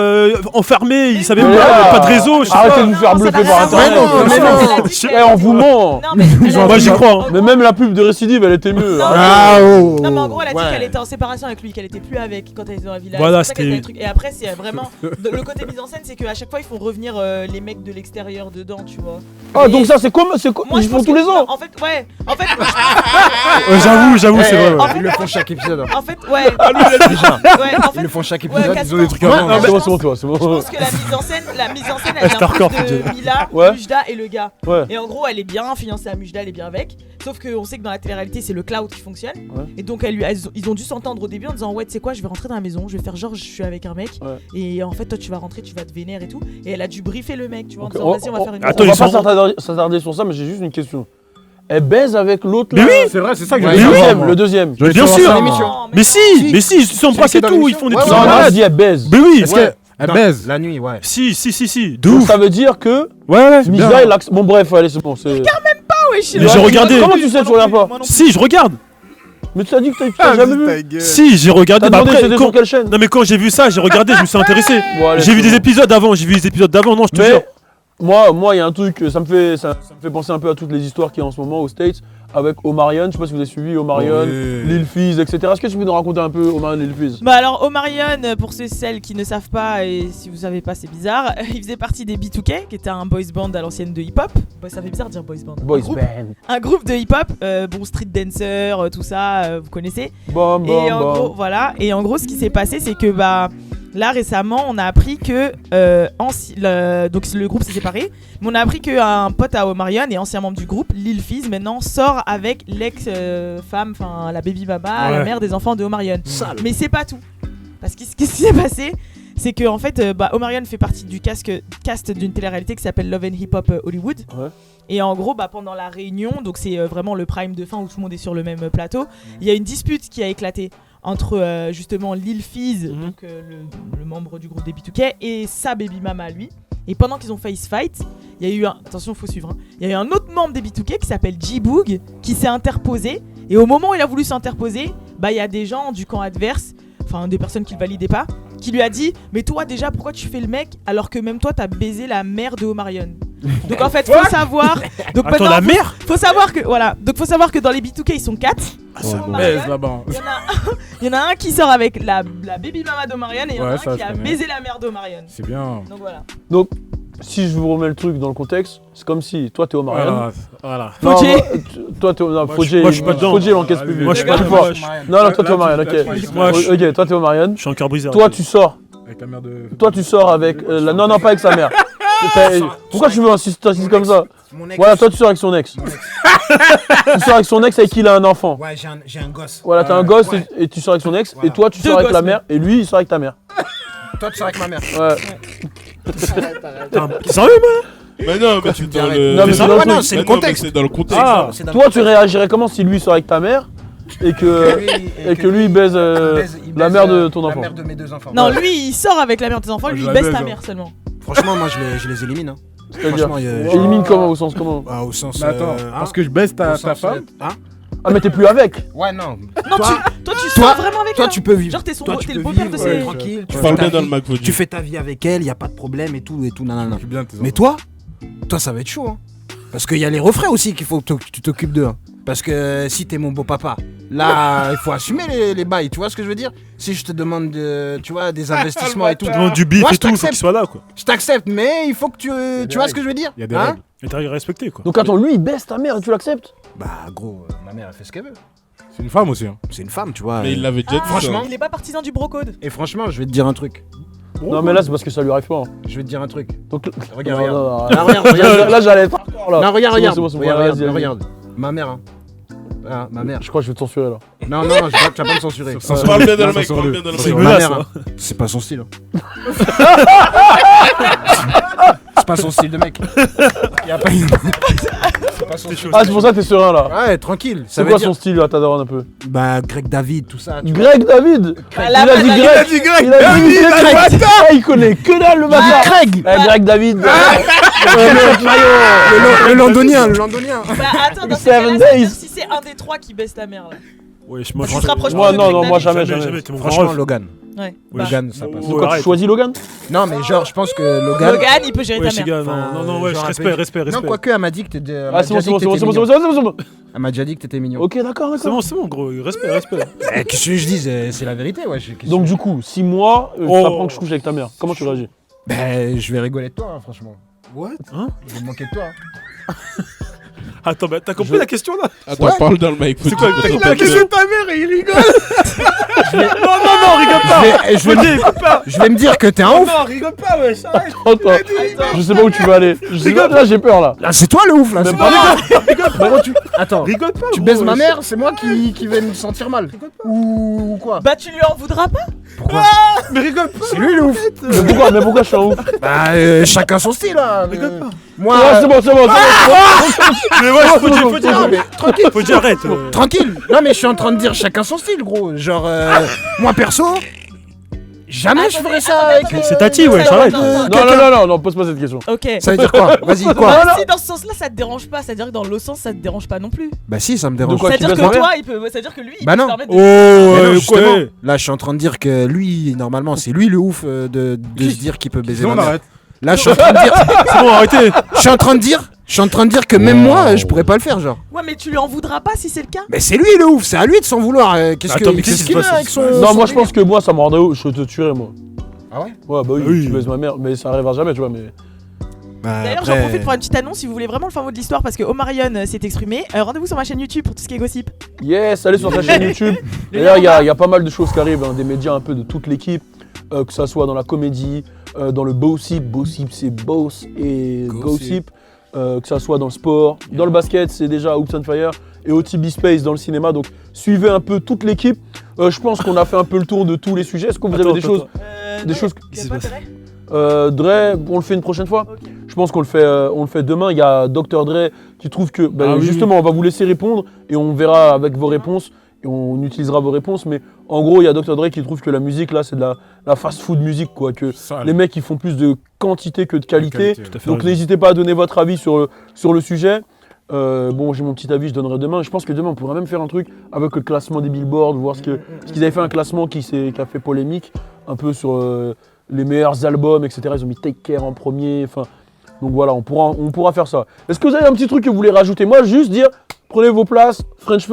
enfermé, il savait Mais pas, là, pas de réseau, je sais arrêtez pas. de nous faire bluffer par internet. Mais non, mais non. Elle a dit Eh, qu'elle on était- vous ment. Non, mais elle a Moi, dit- j'y crois, hein. en Mais gros- même la pub de Récidive, elle était mieux. Non, Arrête. Ah, oh. Non, mais en gros, elle a dit Ouais. qu'elle était en séparation avec lui, qu'elle était plus avec quand elle était dans la villa. Voilà, C'est pour ça qu'elle c'était- fait le truc. Et après, c'est vraiment. Le côté mise en scène, c'est qu'à chaque fois, ils font revenir les mecs de l'extérieur dedans, tu vois. Ah, Et- donc ça, c'est comme. Moi, Ils je font pense tous que- les ans. En fait, ouais. En fait, J'avoue, c'est vrai. ouais. Ils le font chaque épisode. En fait, ouais, Ah, lui, il a dit- Ouais, en Ils fait, le font chaque ouais, épisode. quasiment. Ils ont des trucs à Ouais, vendre. non, C'est mais bon, je c'est bon, toi, c'est Je bon. pense que la mise en scène, elle vient Star plus Core, de Mila, Ouais. Mujda et le gars. Ouais. Et en gros, elle est bien fiancée à Mujda, elle est bien avec. Sauf qu'on sait que dans la télé-réalité, c'est le cloud qui fonctionne. Ouais. Et donc, ils ont dû s'entendre au début en disant ouais, tu sais quoi, je vais rentrer dans la maison, je vais faire genre je suis avec un mec. Ouais. Et en fait, toi, tu vas rentrer, tu vas te vénère et tout. Et elle a dû briefer le mec, tu vois, en Ok, disant vas-y, on va faire une Attends, on va ils pas sont- s'attarder sur ça, mais j'ai juste une question. Elle baise avec l'autre Mais là oui. C'est vrai, c'est ça que je Ouais, voulais Le savoir, deuxième, moi. le deuxième. Je voulais Bien savoir sûr. ça, Non, moi. Mais si, ils s'embrassent et dans tout, ils l'émission. font des Ouais, trucs. Non, ouais, elle ouais. a dit elle baise. Mais oui. Est-ce qu'elle baise? La nuit, ouais. Si. De Donc ouf. ça veut dire que Ouais, c'est Mujda, bien. il accepte. Bon, bref, allez, c'est bon. c'est- Ah ouais, je Mais j'ai regardé. Comment tu sais, tu regardes pas? Si, je regarde. Mais tu t'as dit que t'as jamais vu. Si, j'ai regardé. T'as Bah demandé après, c'était quand- sur quelle chaîne? Non mais quand j'ai vu ça, j'ai regardé, je me suis intéressé. Bon, allez, J'ai vu c'est des bon. épisodes avant, non, je te jure. Mais moi, il y a un truc, ça me fait penser un peu à toutes les histoires qu'il y a en ce moment aux States avec Omarion. Je sais pas si vous avez suivi Omarion, Oui. Lil Fizz, etc. Est-ce que tu peux nous raconter un peu Omarion, Lil Fizz? Bah alors Omarion, pour celles qui ne savent pas et si vous savez pas c'est bizarre, il faisait partie des B2K qui était un boys band à l'ancienne de hip-hop. Bah, ça fait bizarre de dire boys band. Boys un groupe, Band. un groupe de hip-hop, bon street dancer, tout ça, vous connaissez. Bam, bam, Et en bam. gros, voilà. Et en gros, ce qui s'est passé, c'est que bah là récemment, on a appris que donc le groupe s'est séparé, mais on a appris qu'un pote à Omarion et ancien membre du groupe, Lil Fizz, maintenant sort avec l'ex-femme, enfin la baby mama, la Ouais. mère des enfants de Omarion. Mais c'est pas tout, parce que ce qui s'est passé, c'est que en fait, Omarion fait partie du cast d'une télé-réalité qui s'appelle Love and Hip Hop Hollywood. Ouais. Et en gros, pendant la réunion, donc c'est vraiment le prime de fin où tout le monde est sur le même plateau, il y a une dispute qui a éclaté entre justement Lil Fizz, donc le membre du groupe des B2K, et sa baby mama lui. Et pendant qu'ils ont face fight, il y a eu attention, faut suivre, hein. Il y a eu un autre membre des B2K qui s'appelle J-Boog qui s'est interposé. Et au moment où il a voulu s'interposer, il y a des gens du camp adverse, enfin des personnes qui le validaient pas, qui lui a dit mais toi déjà pourquoi tu fais le mec alors que même toi t'as baisé la mère de Omarion. Donc en fait faut savoir. Donc Attends, maintenant, la mère faut savoir que voilà. Donc faut savoir que dans les B2K ils sont 4. Baise là-bas. Il y en a un qui sort avec la baby mama d'Omarion et il y en a Ouais, un ça, qui je a connais. baisé la mère d'Omarion. C'est bien. Donc voilà. Donc, si je vous remets le truc dans le contexte, c'est comme si toi t'es Omarion. Voilà. Non, Fodjé. toi t'es Moi, Fodjé. je suis pas dedans. Fodjé, il encaisse plus vite. Moi, je suis Plus pas fort. dedans. Non, non, toi t'es Là, Omarion, tu- là, ok. tu- Moi, je- Ok, toi t'es Omarion. Je suis un cœur brisé. Toi tu sors. Avec la mère de. Toi tu sors avec la... Non, non, pas avec sa mère. Pourquoi tu veux insister comme ça? Mon ex. Voilà, toi tu sors avec son ex. Tu sors avec son ex avec qui il a un enfant. Ouais, j'ai un gosse. Voilà, t'as un gosse et tu sors avec son ex. Voilà. Et toi tu Deux sors avec gosses, la mère. Et lui il sort avec ta mère. Toi, tu sors avec ma mère. Ouais. T'es sérieux, moi Mais non, mais tu dans arrêtes. le. Non, mais c'est dans le Mais truc. C'est le non, mais contexte. C'est dans le contexte. Ah, c'est dans toi le tu réagirais comment si lui sort avec ta mère et que lui il baise il la baise, mère de ton enfant? La mère de mes deux enfants. Non, lui il sort avec la mère de tes enfants, Ah, lui je il la baisse baise, ta hein. mère seulement. Franchement, moi, je les élimine. Hein. C'est-à-dire Franchement, élimine comment, au sens comment? Ah, au sens. Mais attends, hein, parce que je baisse au ta sens, femme. hein. Ah mais t'es plus avec? Ouais, non. Non, Toi- toi tu toi- sors vraiment avec Toi, elle. tu peux vivre. Genre t'es son Toi, beau- tu t'es peux le beau-père de vivre, ses. tranquille. Tu Parle fais ta bien dans le vie- Mac, Fodji. Tu fais ta vie avec elle, y a pas de problème et tout, nanana. Occupe bien tes Mais enfants. toi, ça va être chaud. Hein. Parce qu'il y a les refrains aussi qu'il faut que tu t'occupes d'eux. Hein. Parce que si t'es mon beau papa, là, il faut assumer les bails. Tu vois ce que je veux dire? Si je te demande, tu vois, des investissements et tout, Tu demandes du bif Moi, et je tout, faut t'accepte. qu'il soit là, quoi. je t'accepte. Mais il faut que tu vois ce que je veux dire? Il y a des Hein? règles. Et t'as à respecter, quoi. Donc attends, lui il baisse ta mère et tu l'acceptes? Bah, gros, ma mère, elle fait ce qu'elle veut. C'est une femme aussi. Hein. C'est une femme, tu vois. Mais il l'avait déjà dit. franchement. Il est pas partisan du brocode. Et franchement, je vais te dire un truc. Non mais là c'est parce que ça lui arrive pas. hein. Je vais te dire un truc. Donc Regarde, non, regarde. non, non, Là, regarde. là j'allais être hardcore là. Non, regarde, C'est bon, regarde. c'est bon, c'est bon, Regarde, vas-y, regarde, vas-y. regarde. Ma mère, hein. Ah, ma mère. Je crois que je vais te censurer là. Non, non, tu vas pas me censurer. Parle bien dans le Non, mic, sur parle le- bien dans le C'est mic. une Ma menace, mère, hein. hein. C'est pas son style. Hein. C'est pas son style de mec. Y a pas une... C'est pas son style. Ah c'est pour ça que t'es serein là. Ouais, tranquille. Ça C'est veut quoi dire... son style là, ta daronne un peu? Bah, Greg David, tout ça. Tu Greg David. Bah, Il là, a bah, dit là, Greg. dit Greg Il a dit Greg. Ah, il connaît que dalle le bâtard. Craig Greg David. le londonien, le londonien. Bah attends, dans ces Seven cas-là, ça veut days. dire si c'est un des trois qui baisse ta mère là. Ouais, Tu te rapproches Moi plus de non Greg non moi David. jamais. T'es mon grand Franchement, ref. Logan. Ouais. Ouais, Logan, ça passe. De quoi tu arrête. choisis Logan? Non, mais genre, je pense que Logan. Logan, il peut gérer Ouais, ta mère. Chiga, non, ouais, genre un respect, peu- respect. Non, quoique, elle m'a dit que t'étais. elle m'a Ah c'est bon déjà c'est bon dit c'est bon que c'est bon t'étais c'est bon mignon. c'est bon. Elle m'a déjà dit que t'étais mignon. Ok d'accord C'est d'accord. bon, gros, respect. Eh, qu'est-ce que je dis? C'est la vérité, ouais. Donc du coup, si moi tu Oh. t'apprends que je couche avec ta mère, comment tu réagis? Ben, je vais rigoler de toi, hein, franchement. Hein? Je vais me manquer de toi. Hein. Attends, bah, t'as compris la question là? Attends, Ouais. parle dans le mic. C'est quoi Faut- la question de ta mère et il rigole? Non, rigole pas! Je vais écoute pas! Je vais me dire que t'es un ouf. Non, rigole pas, ouais, ça arrête! Attends, je sais pas où tu vas aller. Là, j'ai peur là. Là, c'est toi le ouf là. C'est pas moi. Attends. Rigole pas! Tu gros, baises ma ouais, mère, c'est moi qui vais me sentir mal. Ou quoi? Bah, tu lui en voudras pas? Mais rigole pas! C'est lui le ouf. Mais pourquoi je suis un ouf? Bah, chacun son style là. Rigole pas! Moi, Ouais, c'est bon, c'est bon. Mais ouais, faut dire, mais tranquille. faut dire, arrête! Tranquille. Non mais je suis en train de dire chacun son style gros. Genre moi perso, jamais je ferais ça avec. C'est Tati, ouais, j'arrête! Non, pose pas cette question. Ok. Ça veut dire quoi? Vas-y quoi? Bah, si dans ce sens-là ça te dérange pas, c'est-à-dire que dans l'autre sens ça te dérange pas non plus. Bah si, ça me De dérange. quoi, C'est-à-dire qu'il que baise ma toi, mère il peut. C'est-à-dire que lui, il Bah peut non. se permettre Oh, de. Mais non, ouais, justement, quoi? là je suis en train de dire que lui, normalement, c'est lui le ouf de se dire qu'il peut baiser Sinon, ma on mère. arrête. Là je suis en train de dire. C'est bon, arrêtez! Je suis en train de dire que même moi, je pourrais pas le faire, genre. Ouais, mais tu lui en voudras pas si c'est le cas. Mais c'est lui le ouf, c'est à lui de s'en vouloir. Qu'est-ce Attends, mais qu'est-ce qu'est-ce qu'il qui a se avec passe son. Non, son moi je délire pense que moi ça me rendrait ouf, je te tuerais moi. Ah ouais? Ouais, bah oui, Oui. tu baises ma mère, mais ça arrivera jamais, tu vois. Mais D'ailleurs, j'en profite pour une petite annonce si vous voulez vraiment le fin mot de l'histoire parce que Omarion s'est exprimé. Rendez-vous sur ma chaîne YouTube pour tout ce qui est gossip. yes, allez sur ta chaîne YouTube. Le D'ailleurs, lien en il y a pas mal de choses qui arrivent, hein, des médias un peu de toute l'équipe, que ça soit dans la comédie, dans le bossip c'est boss et gossip, que ça soit dans le sport, dans le basket, c'est déjà Hoops on Fire et OTB Space dans le cinéma. Donc suivez un peu toute l'équipe. Je pense qu'on a fait un peu le tour de tous les sujets. Est-ce que vous avez des choses, des choses Qu'est-ce qui se passe? Dre, on le fait une prochaine fois. Ok. Je pense qu'on le fait demain. Il y a Dr Dre qui trouve que, justement, on va vous laisser répondre et on verra avec vos réponses et on utilisera vos réponses. Mais en gros, il y a Dr Dre qui trouve que la musique là, c'est de la fast-food musique, quoi. Que Ça, les mecs ils font plus de quantité que de qualité. Tout à fait Donc raison. n'hésitez pas à donner votre avis sur le sujet. Bon, j'ai mon petit avis, je donnerai demain. Je pense que demain on pourrait même faire un truc avec le classement des billboards, voir ce qu'ils avaient fait un classement qui a fait polémique, un peu sur les meilleurs albums, etc. Ils ont mis Take Care en premier. Enfin, donc voilà, on pourra faire ça. Est-ce que vous avez un petit truc que vous voulez rajouter? Moi, juste dire, prenez vos places. French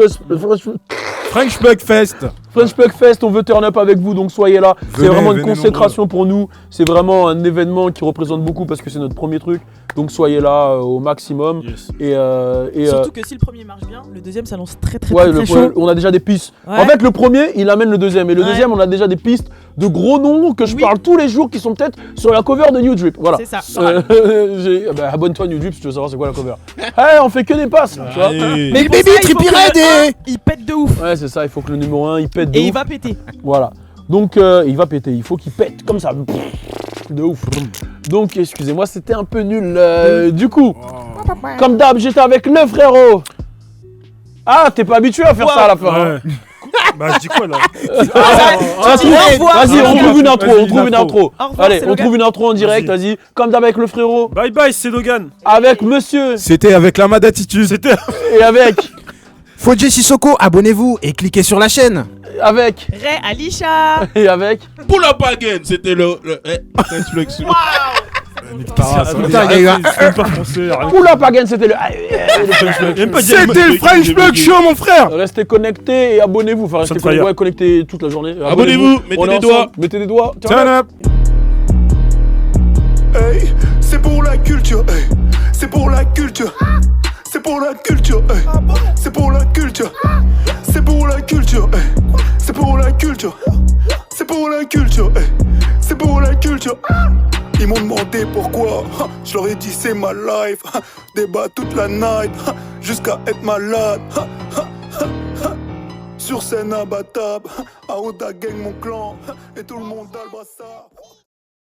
Bug Fest. on veut turn up avec vous, donc soyez là. C'est Venez, vraiment une venez consécration pour nous. C'est vraiment un événement qui représente beaucoup parce que c'est notre premier truc. Donc soyez là au maximum. Yes. Et Surtout que si le premier marche bien, le deuxième s'annonce très ouais, très chaud. on a déjà des pistes. Ouais. En fait, le premier, il amène le deuxième. Et le Ouais. deuxième, on a déjà des pistes de gros noms que je Oui. parle tous les jours qui sont peut-être sur la cover de New Drip. Voilà. C'est ça. Abonne-toi à New Drip si tu veux savoir c'est quoi la cover. Hey, on fait que des passes. Tu vois Allez. Mais pour baby, ça, il faut Trippie que Red le et. 1, il pète de ouf. Ouais, c'est ça. Il faut que le numéro 1 il pète de Et ouf. il va péter. Voilà. Donc il va péter, il faut qu'il pète comme ça. De ouf. Donc excusez-moi, c'était un peu nul. Du coup, comme d'hab, j'étais avec le frérot. Ah, t'es pas habitué à faire ça à la fin. hein. Ouais. Bah, je dis quoi là? Vas-y, on trouve une intro, Vas-y, on trouve une intro. Au revoir, Allez, c'est on Logan. trouve une intro en direct, vas-y. Comme d'hab avec le frérot, Bye bye, c'est Logan. avec monsieur C'était avec la mad attitude. C'était. et avec Fodje Sissoko, abonnez-vous et cliquez sur la chaîne. Ray Alisha. et avec. Pour la baguette, c'était le French Bug Show. Putain, il y a eu un. C'est même pas français. rien. Oula, Pagan, c'était le. Même pas dire- C'était le French Bug Show, mon frère. Restez connectés et abonnez-vous. Enfin, restez Sunfire. connectés toute la journée. Abonnez-vous, mettez On est des ensemble. doigts. Mettez des doigts. Tiens, Turn up. Hey, c'est pour la culture, hey. C'est pour la culture. C'est pour la culture, hey. C'est pour la culture. C'est pour la culture, hey. C'est pour la culture. C'est pour la culture, hey. C'est pour la culture. Ils m'ont demandé pourquoi. Je leur ai dit c'est ma life. Débat toute la night jusqu'à être malade. Sur scène imbattable, à Oda Gang mon clan et tout le monde a le brassard.